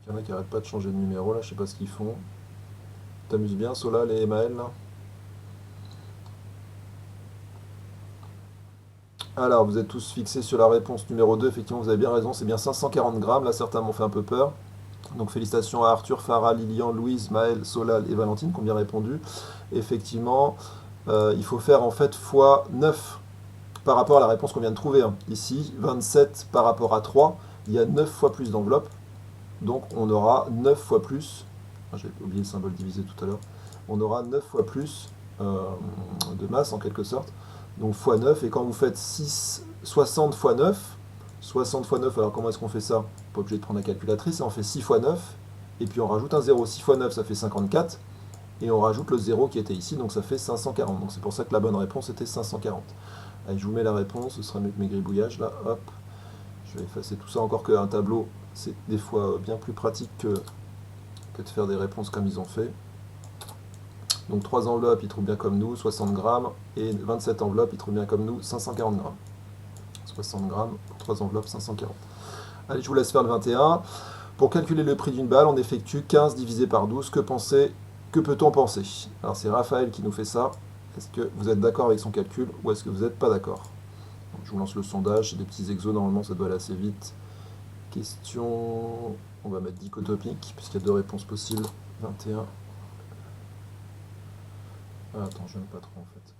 Il y en a qui n'arrêtent pas de changer de numéro là, je sais pas ce qu'ils font. T'amuses bien Solal et Emaël là? Alors, vous êtes tous fixés sur la réponse numéro 2. Effectivement, vous avez bien raison, c'est bien 540 grammes. Là, certains m'ont fait un peu peur. Donc, félicitations à Arthur, Farah, Lilian, Louise, Maël, Solal et Valentine qui ont bien répondu. Effectivement, il faut faire en fait fois 9 par rapport à la réponse qu'on vient de trouver, hein. Ici, 27 par rapport à 3, il y a 9 fois plus d'enveloppes. Donc, on aura 9 fois plus. J'ai oublié le symbole divisé tout à l'heure. On aura 9 fois plus de masse en quelque sorte. Donc fois 9, et quand vous faites 60 fois 9, 60 fois 9, alors comment est-ce qu'on fait ça? Pas obligé de prendre la calculatrice, on fait 6 fois 9, et puis on rajoute un 0. 6 fois 9, ça fait 54, et on rajoute le 0 qui était ici, donc ça fait 540. Donc c'est pour ça que la bonne réponse était 540. Allez, je vous mets la réponse, ce sera mieux que mes gribouillages, là, hop. Je vais effacer tout ça, encore qu'un tableau, c'est des fois bien plus pratique que de faire des réponses comme ils ont fait. Donc 3 enveloppes, ils trouvent bien comme nous, 60 grammes, et 27 enveloppes, ils trouvent bien comme nous, 540 grammes. 60 grammes pour 3 enveloppes, 540. Allez, je vous laisse faire le 21. Pour calculer le prix d'une balle, on effectue 15 divisé par 12. Que peut-on penser? Alors c'est Raphaël qui nous fait ça. Est-ce que vous êtes d'accord avec son calcul ou est-ce que vous n'êtes pas d'accord? Je vous lance le sondage, c'est des petits exos, normalement ça doit aller assez vite. Question, on va mettre dichotomique, puisqu'il y a deux réponses possibles. 21. Ah, attends, je n'aime pas trop en fait.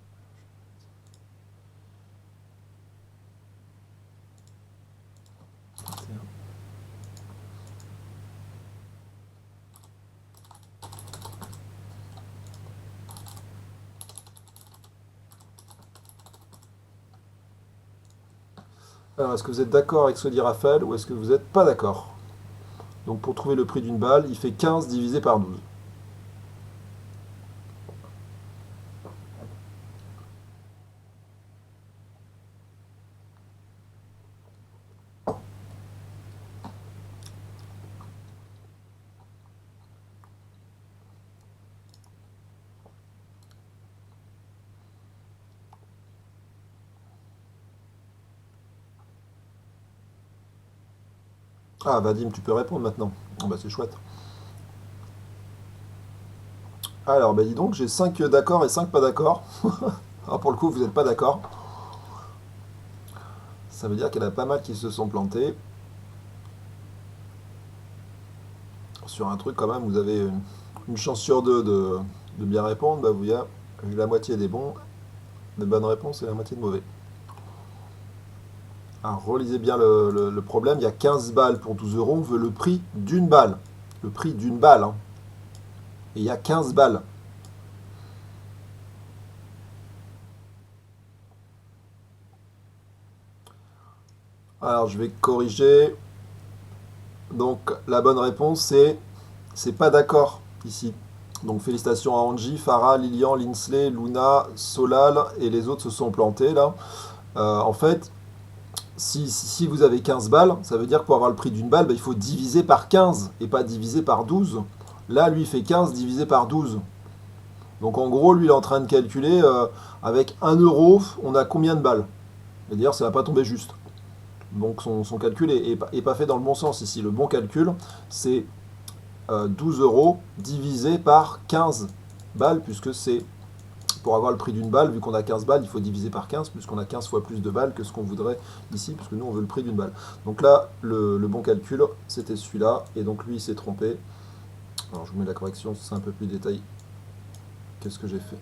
Alors, est-ce que vous êtes d'accord avec ce que dit Raphaël ou est-ce que vous n'êtes pas d'accord? Donc, pour trouver le prix d'une balle, il fait 15 divisé par 12. Ah, Vadim, tu peux répondre maintenant. Oh, bah, c'est chouette. Alors, bah, dis donc, j'ai 5 d'accord et 5 pas d'accord. Alors, pour le coup, vous n'êtes pas d'accord. Ça veut dire qu'il y en a pas mal qui se sont plantés. Sur un truc, quand même, vous avez une chance sur deux de bien répondre. Bah, vous avez la moitié des bons, des bonnes réponses et la moitié de mauvais. Alors, relisez bien le problème. Il y a 15 balles pour 12 euros. On veut le prix d'une balle. Le prix d'une balle, hein. Et il y a 15 balles. Alors, je vais corriger. Donc, la bonne réponse, c'est pas d'accord ici. Donc, félicitations à Angie, Farah, Lilian, Linsley, Luna, Solal et les autres se sont plantés là. En fait, si vous avez 15 balles, ça veut dire que pour avoir le prix d'une balle, bah, il faut diviser par 15 et pas diviser par 12. Là, lui, il fait 15 divisé par 12. Donc en gros, lui, il est en train de calculer avec 1 euro, on a combien de balles? Et d'ailleurs, ça ne va pas tomber juste. Donc son calcul est pas fait dans le bon sens ici. Le bon calcul, c'est 12 euros divisé par 15 balles, puisque c'est pour avoir le prix d'une balle, vu qu'on a 15 balles, il faut diviser par 15, puisqu'on a 15 fois plus de balles que ce qu'on voudrait ici, puisque nous on veut le prix d'une balle. Donc là, le bon calcul, c'était celui-là, et donc lui il s'est trompé. Alors je vous mets la correction, c'est un peu plus détaillé. Qu'est-ce que j'ai fait?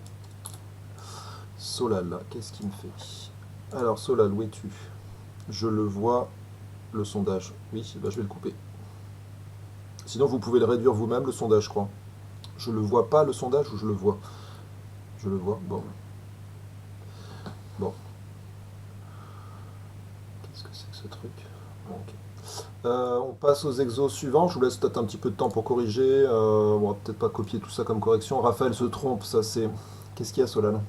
Solal, là, qu'est-ce qu'il me fait? Alors Solal, où es-tu? Je le vois, le sondage. Oui, bah, je vais le couper. Sinon vous pouvez le réduire vous-même, le sondage, je crois. Je le vois pas, le sondage, ou je le vois? Je le vois, bon. Bon, qu'est-ce que c'est que ce truc? Bon, ok. On passe aux exos suivants. Je vous laisse peut-être un petit peu de temps pour corriger. On va peut-être pas copier tout ça comme correction. Raphaël se trompe, ça c'est. Qu'est-ce qu'il y a, Solal?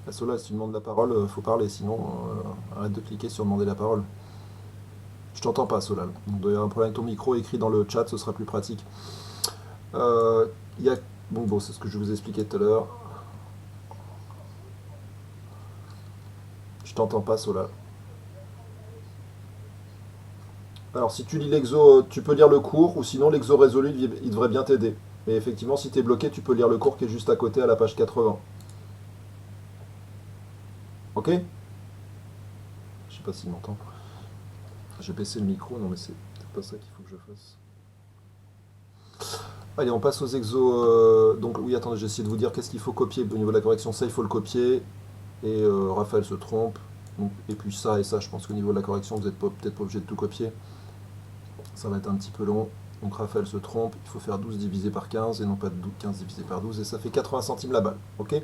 Ah, Solal, si tu demandes la parole, faut parler, sinon arrête de cliquer sur demander la parole. Je t'entends pas, Solal. Il doit y avoir un problème avec ton micro écrit dans le chat, ce sera plus pratique. Il y a. Bon, c'est ce que je vous expliquais tout à l'heure. Je t'entends pas, Solal. Alors, si tu lis l'exo, tu peux lire le cours, ou sinon l'exo résolu, il devrait bien t'aider. Mais effectivement, si tu es bloqué, tu peux lire le cours qui est juste à côté à la page 80. Ok? Je sais pas s'il m'entend. J'ai baissé le micro, non mais c'est peut-être pas ça qu'il faut que je fasse. Allez, on passe aux exos. Donc oui, attendez, j'ai essayé de vous dire qu'est-ce qu'il faut copier au niveau de la correction. Ça, il faut le copier. Et Raphaël se trompe. Donc, et puis ça et ça, je pense qu'au niveau de la correction, vous n'êtes peut-être pas obligé de tout copier. Ça va être un petit peu long. Donc Raphaël se trompe, il faut faire 12 divisé par 15 et non pas 15 divisé par 12 et ça fait 80 centimes la balle. Ok?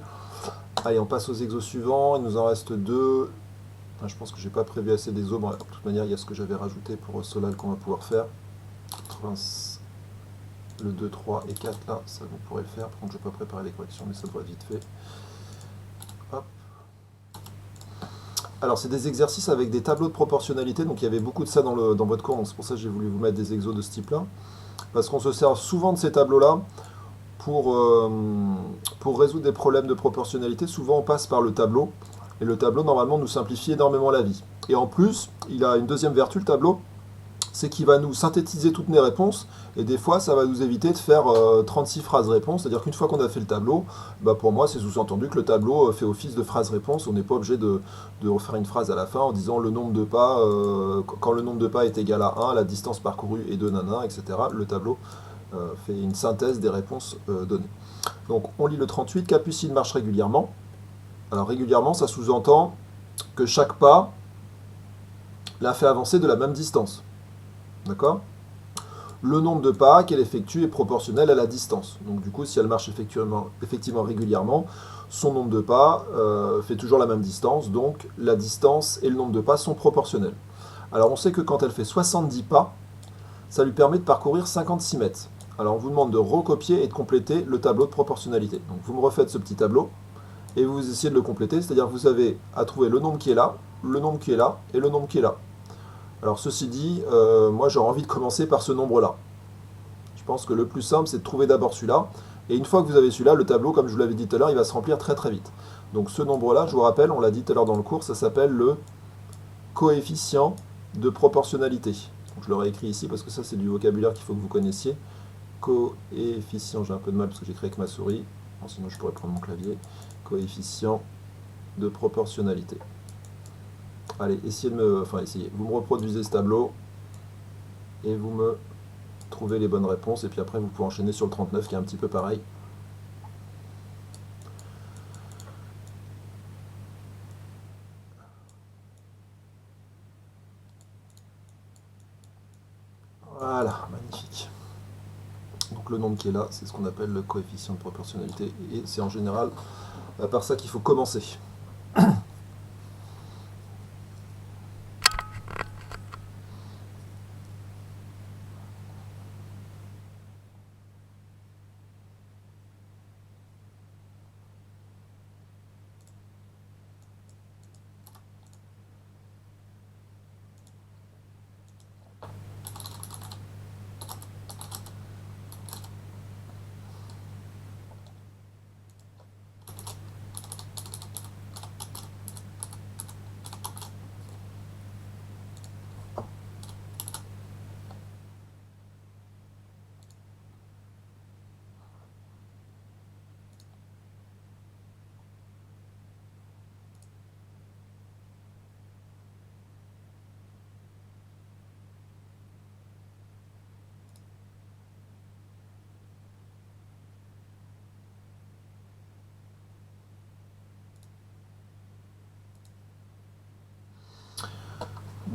Allez, on passe aux exos suivants. Il nous en reste deux. Ah, je pense que j'ai pas prévu assez d'exos. Bon, de toute manière, il y a ce que j'avais rajouté pour Solal qu'on va pouvoir faire. 80, le 2, 3 et 4 là, ça vous pourrez le faire. Par contre, je vais pas préparer les corrections, mais ça devrait être vite fait. Hop. Alors, c'est des exercices avec des tableaux de proportionnalité. Donc, il y avait beaucoup de ça dans votre cours. Donc, c'est pour ça que j'ai voulu vous mettre des exos de ce type-là. Parce qu'on se sert souvent de ces tableaux-là pour résoudre des problèmes de proportionnalité. Souvent, on passe par le tableau. Et le tableau, normalement, nous simplifie énormément la vie. Et en plus, il a une deuxième vertu, le tableau, c'est qu'il va nous synthétiser toutes mes réponses. Et des fois, ça va nous éviter de faire 36 phrases-réponses. C'est-à-dire qu'une fois qu'on a fait le tableau, bah pour moi, c'est sous-entendu que le tableau fait office de phrase-réponse. On n'est pas obligé de refaire une phrase à la fin en disant le nombre de pas, quand le nombre de pas est égal à 1, la distance parcourue est de nana, etc. Le tableau fait une synthèse des réponses données. Donc, on lit le 38. Capucine marche régulièrement. Alors, régulièrement, ça sous-entend que chaque pas la fait avancer de la même distance. D'accord? Le nombre de pas qu'elle effectue est proportionnel à la distance. Donc du coup, si elle marche effectivement régulièrement, son nombre de pas fait toujours la même distance. Donc la distance et le nombre de pas sont proportionnels. Alors on sait que quand elle fait 70 pas, ça lui permet de parcourir 56 mètres. Alors on vous demande de recopier et de compléter le tableau de proportionnalité. Donc vous me refaites ce petit tableau et vous essayez de le compléter. C'est-à-dire que vous avez à trouver le nombre qui est là, le nombre qui est là et le nombre qui est là. Alors ceci dit, moi j'aurais envie de commencer par ce nombre-là. Je pense que le plus simple, c'est de trouver d'abord celui-là. Et une fois que vous avez celui-là, le tableau, comme je vous l'avais dit tout à l'heure, il va se remplir très très vite. Donc ce nombre-là, je vous rappelle, on l'a dit tout à l'heure dans le cours, ça s'appelle le coefficient de proportionnalité. Donc, je l'aurais écrit ici parce que ça c'est du vocabulaire qu'il faut que vous connaissiez. Coefficient, j'ai un peu de mal parce que j'écris avec ma souris. Bon, sinon je pourrais prendre mon clavier. Coefficient de proportionnalité. Allez, essayez. Vous me reproduisez ce tableau et vous me trouvez les bonnes réponses. Et puis après, vous pouvez enchaîner sur le 39 qui est un petit peu pareil. Voilà, magnifique. Donc le nombre qui est là, c'est ce qu'on appelle le coefficient de proportionnalité. Et c'est en général par ça qu'il faut commencer.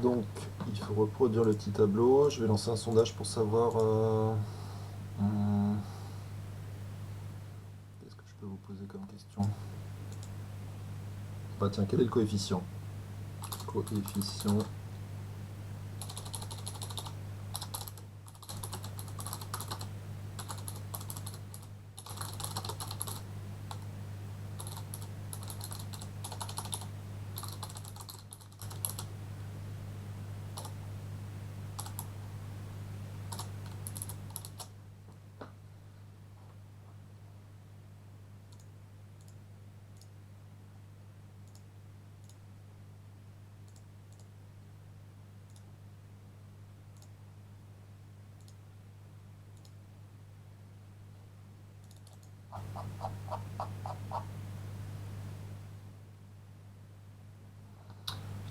Donc, il faut reproduire le petit tableau. Je vais lancer un sondage pour savoir... qu'est-ce que je peux vous poser comme question? Bah tiens, quel est le coefficient? Coefficient.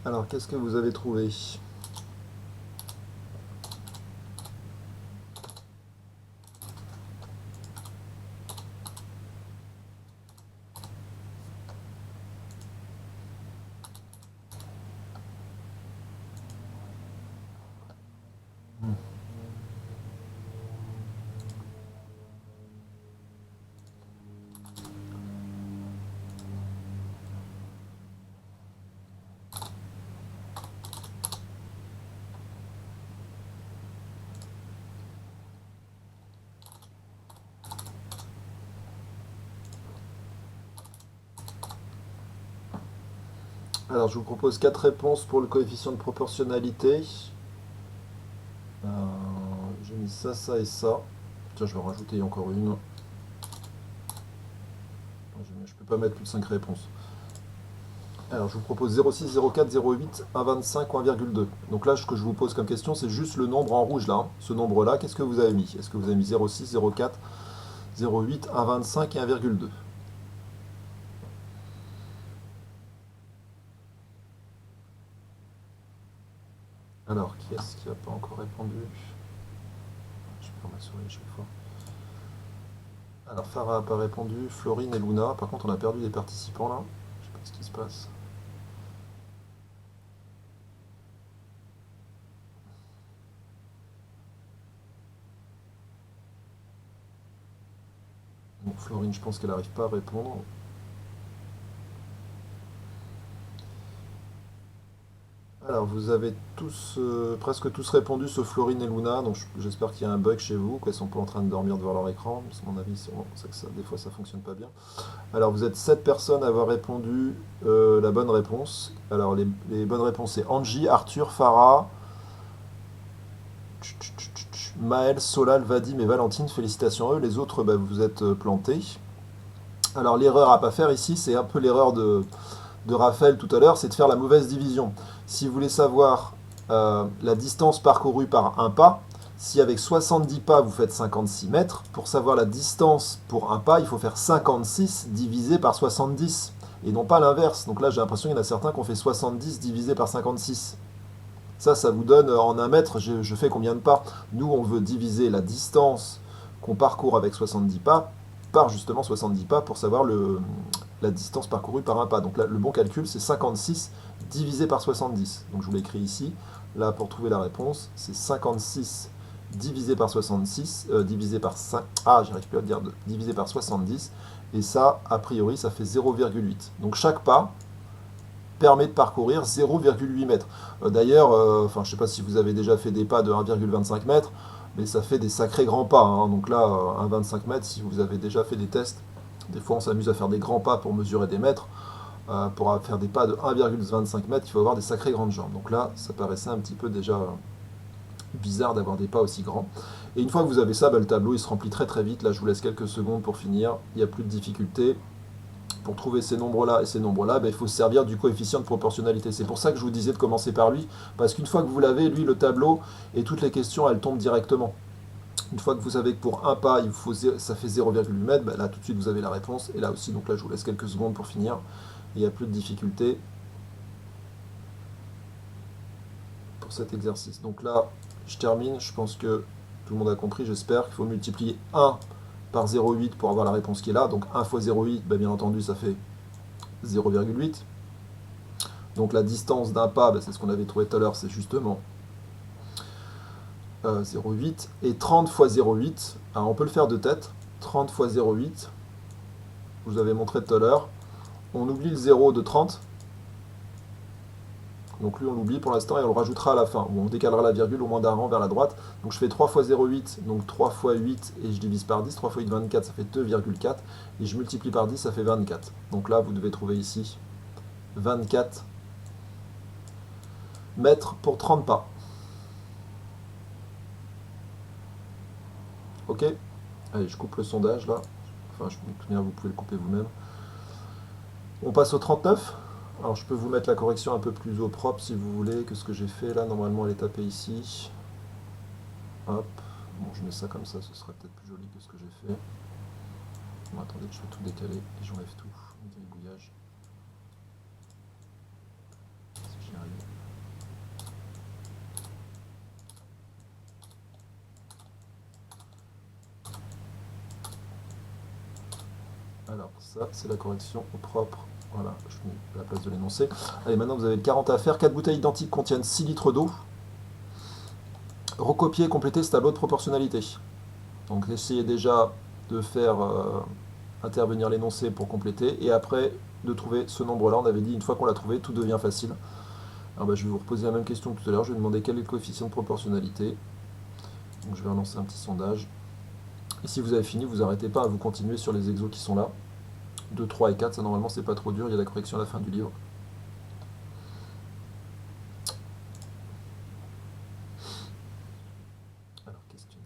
Alors, qu'est-ce que vous avez trouvé? Alors, je vous propose 4 réponses pour le coefficient de proportionnalité. J'ai mis ça, ça et ça. Tiens, je vais en rajouter encore une. Je peux pas mettre plus de 5 réponses. Alors, je vous propose 0,6, 0,4, 0,8, 1,25 ou 1,2. Donc là, ce que je vous pose comme question, c'est juste le nombre en rouge là, hein. Ce nombre-là, qu'est-ce que vous avez mis? Est-ce que vous avez mis 0,6, 0,4, 0,8, 1,25 et 1,2? Alors, qui est-ce qui n'a pas encore répondu? Je perds ma souris à chaque fois. Alors, Farah n'a pas répondu, Florine et Luna. Par contre, on a perdu des participants là. Je sais pas ce qui se passe. Bon, Florine, je pense qu'elle n'arrive pas à répondre. Alors, vous avez tous, presque tous répondu, sauf Florine et Luna, donc j'espère qu'il y a un bug chez vous, qu'elles sont pas en train de dormir devant leur écran, parce qu'à mon avis, c'est que ça, des fois, ça fonctionne pas bien. Alors, vous êtes 7 personnes à avoir répondu la bonne réponse. Alors, les bonnes réponses, c'est Angie, Arthur, Farah, Maël, Solal, Vadim et Valentine. Félicitations à eux. Les autres, bah, vous êtes plantés. Alors, l'erreur à pas faire ici, c'est un peu l'erreur de Raphaël tout à l'heure, c'est de faire la mauvaise division. Si vous voulez savoir la distance parcourue par un pas, si avec 70 pas vous faites 56 mètres, pour savoir la distance pour un pas, il faut faire 56 divisé par 70, et non pas l'inverse. Donc là j'ai l'impression qu'il y en a certains qui ont fait 70 divisé par 56. Ça vous donne en un mètre, je fais combien de pas? Nous on veut diviser la distance qu'on parcourt avec 70 pas par justement 70 pas pour savoir la distance parcourue par un pas. Donc là, le bon calcul, c'est 56 divisé par 70. Donc je vous l'écris ici. Là, pour trouver la réponse, c'est 56 divisé par 66, divisé par 5. Ah, j'arrive plus à le dire, divisé par 70. Et ça, a priori, ça fait 0,8. Donc chaque pas permet de parcourir 0,8 mètres. D'ailleurs, je ne sais pas si vous avez déjà fait des pas de 1,25 mètres, mais ça fait des sacrés grands pas, hein. Donc là, 1,25 mètres, si vous avez déjà fait des tests, des fois on s'amuse à faire des grands pas pour mesurer des mètres. Pour faire des pas de 1,25 mètres, il faut avoir des sacrées grandes jambes. Donc là, ça paraissait un petit peu déjà bizarre d'avoir des pas aussi grands. Et une fois que vous avez ça, bah, le tableau il se remplit très très vite. Là, je vous laisse quelques secondes pour finir. Il n'y a plus de difficulté. Pour trouver ces nombres-là et ces nombres-là, bah, il faut se servir du coefficient de proportionnalité. C'est pour ça que je vous disais de commencer par lui, parce qu'une fois que vous l'avez, lui, le tableau, et toutes les questions, elles tombent directement. Une fois que vous savez que pour un pas, ça fait 0,8 mètres, bah, là tout de suite vous avez la réponse. Et là aussi, donc là je vous laisse quelques secondes pour finir. Il n'y a plus de difficulté pour cet exercice. Donc là, je termine. Je pense que tout le monde a compris, j'espère qu'il faut multiplier 1 par 0,8 pour avoir la réponse qui est là. Donc 1 fois 0,8, bah, bien entendu, ça fait 0,8. Donc la distance d'un pas, c'est ce qu'on avait trouvé tout à l'heure, c'est justement 0,8. Et 30 fois 0,8, alors on peut le faire de tête. 30 fois 0,8, je vous avais montré tout à l'heure. On oublie le 0 de 30. Donc lui on l'oublie pour l'instant et on le rajoutera à la fin. Ou on décalera la virgule au moins d'un rang vers la droite. Donc je fais 3 fois 0,8, donc 3 fois 8 et je divise par 10. 3 fois 8, 24, ça fait 2,4. Et je multiplie par 10, ça fait 24. Donc là vous devez trouver ici 24 mètres pour 30 pas. Ok? Allez, je coupe le sondage là. Enfin, vous pouvez le couper vous-même. On passe au 39. Alors je peux vous mettre la correction un peu plus au propre si vous voulez que ce que j'ai fait là. Normalement elle est tapée ici. Hop. Bon, je mets ça comme ça, ce sera peut-être plus joli que ce que j'ai fait. Bon, attendez, je vais tout décaler et j'enlève tout. Le gribouillage. Si j'y arrive. Alors ça, c'est la correction au propre. Voilà, je mets à la place de l'énoncé. Allez, maintenant vous avez le 40 à faire. 4 bouteilles identiques contiennent 6 litres d'eau. Recopier et compléter ce tableau de proportionnalité. Donc essayez déjà de faire intervenir l'énoncé pour compléter. Et après, de trouver ce nombre-là. On avait dit, une fois qu'on l'a trouvé, tout devient facile. Alors je vais vous reposer la même question que tout à l'heure. Je vais demander quel est le coefficient de proportionnalité. Donc je vais relancer un petit sondage. Et si vous avez fini, vous n'arrêtez pas, vous continuez sur les exos qui sont là. 2, 3 et 4, ça normalement c'est pas trop dur, il y a la correction à la fin du livre. Alors, questionnaire.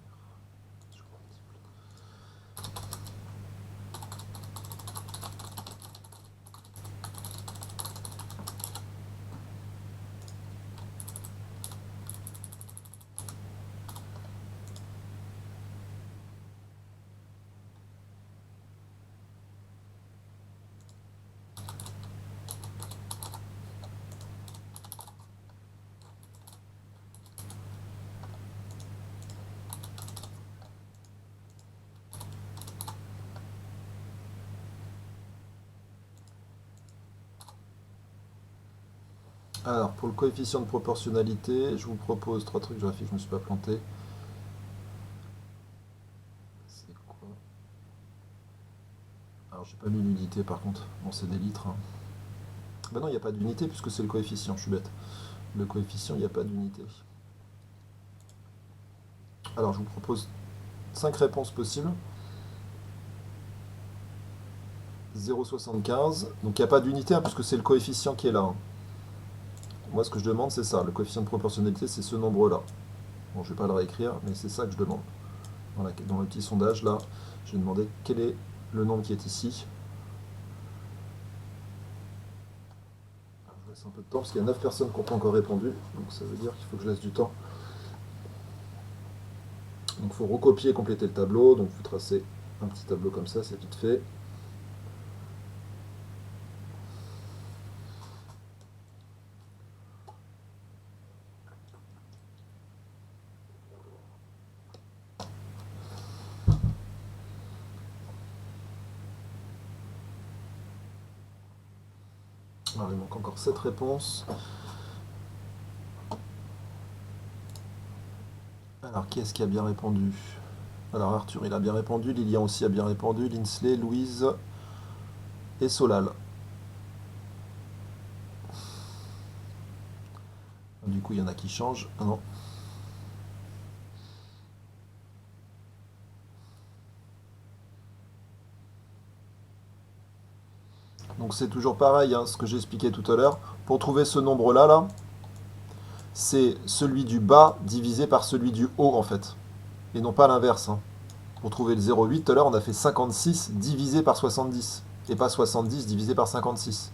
Alors, pour le coefficient de proportionnalité, je vous propose 3 trucs, je vérifie que je ne me suis pas planté. C'est quoi? Alors, j'ai pas mis l'unité par contre. Bon, c'est des litres. Hein. Ben non, il n'y a pas d'unité puisque c'est le coefficient, je suis bête. Le coefficient, il n'y a pas d'unité. Alors, je vous propose 5 réponses possibles. 0,75. Donc, il n'y a pas d'unité hein, puisque c'est le coefficient qui est là. Hein. Moi, ce que je demande, c'est ça. Le coefficient de proportionnalité, c'est ce nombre-là. Bon, je ne vais pas le réécrire, mais c'est ça que je demande. Dans le petit sondage, là, je vais demander quel est le nombre qui est ici. Alors, je laisse un peu de temps, parce qu'il y a 9 personnes qui n'ont pas encore répondu. Donc, ça veut dire qu'il faut que je laisse du temps. Donc, il faut recopier et compléter le tableau. Donc, vous tracez un petit tableau comme ça, c'est vite fait. Alors, il manque encore 7 réponses. Alors, qui est-ce qui a bien répondu? Alors, Arthur, il a bien répondu. Lilian aussi a bien répondu. Linsley, Louise et Solal. Du coup, il y en a qui changent. Ah non. Donc, c'est toujours pareil, hein, ce que j'ai expliqué tout à l'heure. Pour trouver ce nombre-là, là, c'est celui du bas divisé par celui du haut, en fait. Et non pas l'inverse. Hein. Pour trouver le 0,8, tout à l'heure, on a fait 56 divisé par 70. Et pas 70 divisé par 56.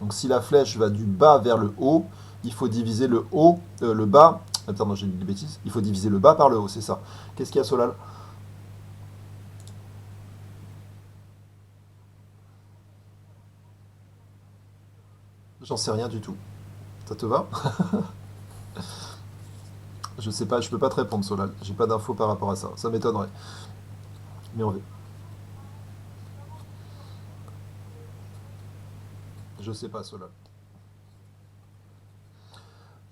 Donc si la flèche va du bas vers le haut, il faut diviser le haut, le bas. Pardon, j'ai dit des bêtises. Il faut diviser le bas par le haut, c'est ça. Qu'est-ce qu'il y a, Solal? J'en sais rien du tout. Ça te va? Je sais pas, je peux pas te répondre, Solal. J'ai pas d'infos par rapport à ça. Ça m'étonnerait. Mais on verra. Je sais pas, Solal.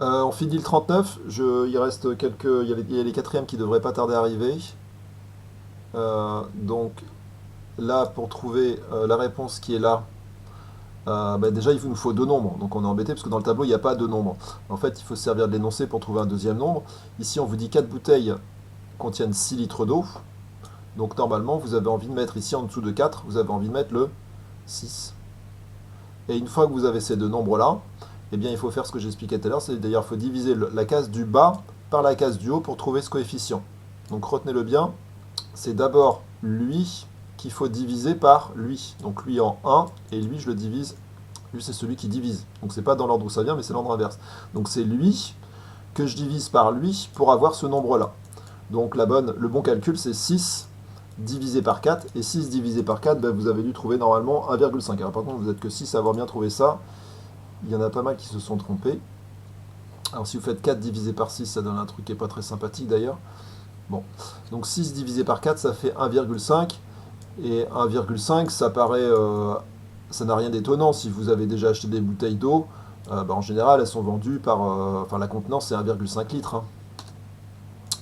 On finit le 39. Il reste quelques. Il y a les quatrièmes qui devraient pas tarder à arriver. Donc là, pour trouver la réponse qui est là, bah, déjà il nous faut deux nombres. Donc on est embêté parce que dans le tableau il n'y a pas deux nombres. En fait, il faut se servir de l'énoncé pour trouver un deuxième nombre. Ici, on vous dit 4 bouteilles contiennent 6 litres d'eau. Donc normalement, vous avez envie de mettre ici en dessous de 4, vous avez envie de mettre le 6. Et une fois que vous avez ces deux nombres-là, eh bien il faut faire ce que j'expliquais tout à l'heure, c'est d'ailleurs il faut diviser la case du bas par la case du haut pour trouver ce coefficient. Donc retenez-le bien, c'est d'abord lui qu'il faut diviser par lui. Donc lui en 1, et lui je le divise, lui c'est celui qui divise. Donc c'est pas dans l'ordre où ça vient, mais c'est l'ordre inverse. Donc c'est lui que je divise par lui pour avoir ce nombre-là. Donc le bon calcul c'est 6 divisé par 4, et 6 divisé par 4, ben, vous avez dû trouver normalement 1,5. Alors par contre, vous n'êtes que 6 à avoir bien trouvé ça. Il y en a pas mal qui se sont trompés. Alors si vous faites 4 divisé par 6, ça donne un truc qui n'est pas très sympathique d'ailleurs. Bon, donc 6 divisé par 4, ça fait 1,5. Et 1,5, ça paraît... ça n'a rien d'étonnant. Si vous avez déjà acheté des bouteilles d'eau, ben, en général, elles sont vendues par... enfin, la contenance, c'est 1,5 litre. Hein.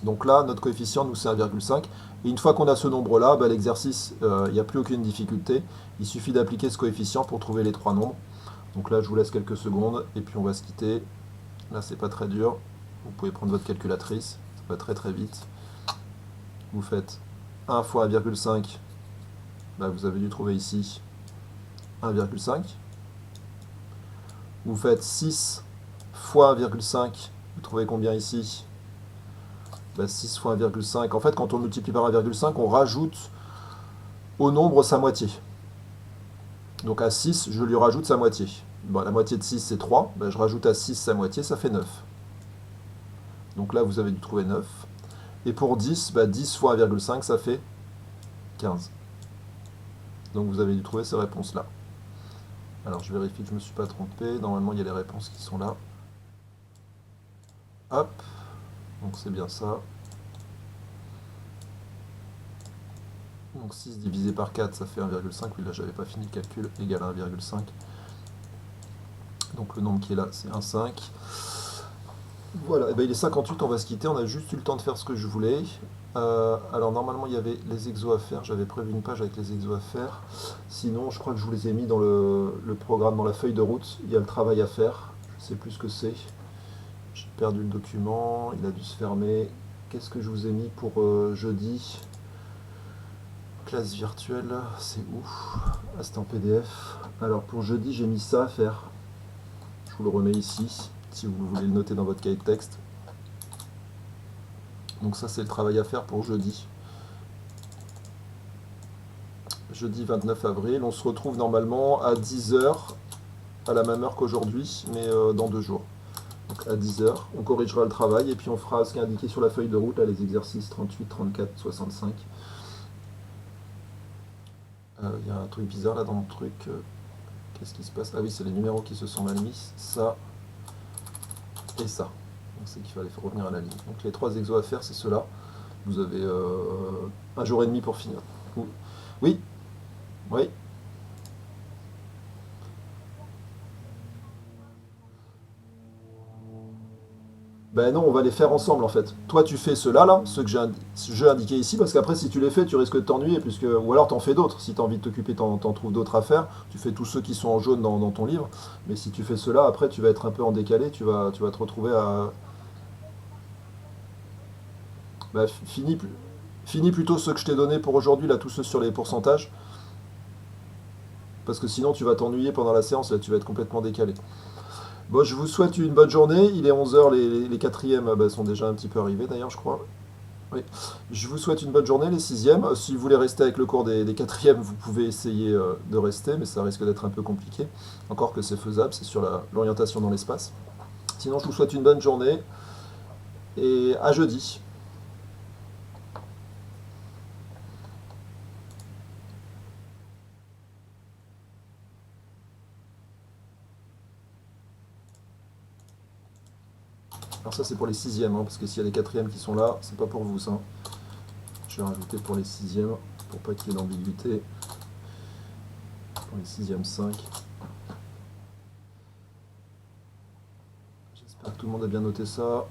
Donc là, notre coefficient, nous, c'est 1,5. Et une fois qu'on a ce nombre-là, bah, l'exercice, il n'y a plus aucune difficulté. Il suffit d'appliquer ce coefficient pour trouver les trois nombres. Donc là, je vous laisse quelques secondes et puis on va se quitter. Là, c'est pas très dur. Vous pouvez prendre votre calculatrice. Ça va très très vite. Vous faites 1 fois 1,5. Bah, vous avez dû trouver ici 1,5. Vous faites 6 fois 1,5. Vous trouvez combien ici? 6 fois 1,5. En fait, quand on multiplie par 1,5, on rajoute au nombre sa moitié. Donc à 6, je lui rajoute sa moitié. Bon, la moitié de 6, c'est 3. Je rajoute à 6 sa moitié, ça fait 9. Donc là, vous avez dû trouver 9. Et pour 10, 10 fois 1,5, ça fait 15. Donc vous avez dû trouver ces réponses-là. Alors je vérifie que je ne me suis pas trompé. Normalement, il y a les réponses qui sont là. Hop. Donc c'est bien ça. Donc 6 divisé par 4, ça fait 1,5. Oui, là, j'avais pas fini le calcul. Égal à 1,5. Donc le nombre qui est là, c'est 1,5. Voilà, et ben il est 58, on va se quitter. On a juste eu le temps de faire ce que je voulais. Alors normalement, il y avait les exos à faire. J'avais prévu une page avec les exos à faire. Sinon, je crois que je vous les ai mis dans le programme, dans la feuille de route. Il y a le travail à faire. Je ne sais plus ce que c'est. J'ai perdu le document. Il a dû se fermer. Qu'est-ce que je vous ai mis pour jeudi? Classe virtuelle, c'est où? Ah, c'était en PDF. Alors pour jeudi, j'ai mis ça à faire. Je vous le remets ici, si vous voulez le noter dans votre cahier de texte. Donc ça, c'est le travail à faire pour jeudi. Jeudi 29 avril. On se retrouve normalement à 10 h, à la même heure qu'aujourd'hui, mais dans 2 jours. Donc à 10 h, on corrigera le travail et puis on fera ce qui est indiqué sur la feuille de route, là, les exercices 38, 34, 65. Il y a un truc bizarre là dans le truc. Qu'est-ce qui se passe? Ah oui, c'est les numéros qui se sont mal mis. Ça et ça. Donc c'est qu'il fallait revenir à la ligne. Donc les 3 exos à faire, c'est ceux-là. Vous avez 1 jour et demi pour finir. Oui, oui. Ben non, on va les faire ensemble en fait. Toi tu fais ceux-là, là, ceux que j'ai indiqués ici, parce qu'après si tu les fais, tu risques de t'ennuyer, puisque ou alors t'en fais d'autres. Si tu as envie de t'occuper, t'en trouves d'autres à faire. Tu fais tous ceux qui sont en jaune dans ton livre. Mais si tu fais ceux-là, après tu vas être un peu en décalé, tu vas te retrouver à. Bah, finis plutôt ceux que je t'ai donnés pour aujourd'hui, là, tous ceux sur les pourcentages. Parce que sinon tu vas t'ennuyer pendant la séance, là tu vas être complètement décalé. Bon, je vous souhaite une bonne journée. Il est 11 h, les quatrièmes sont déjà un petit peu arrivés d'ailleurs, je crois. Oui. Je vous souhaite une bonne journée, les sixièmes. Si vous voulez rester avec le cours des quatrièmes, vous pouvez essayer de rester, mais ça risque d'être un peu compliqué. Encore que c'est faisable, c'est sur l'orientation dans l'espace. Sinon, je vous souhaite une bonne journée et à jeudi. Alors ça, c'est pour les sixièmes, hein, parce que s'il y a des quatrièmes qui sont là, c'est pas pour vous, ça. Je vais rajouter pour les sixièmes, pour pas qu'il y ait d'ambiguïté. Pour les sixièmes 5. J'espère que tout le monde a bien noté ça.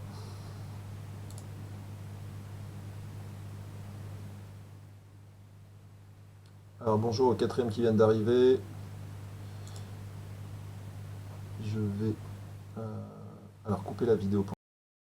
Alors bonjour aux quatrièmes qui viennent d'arriver. Je vais alors couper la vidéo.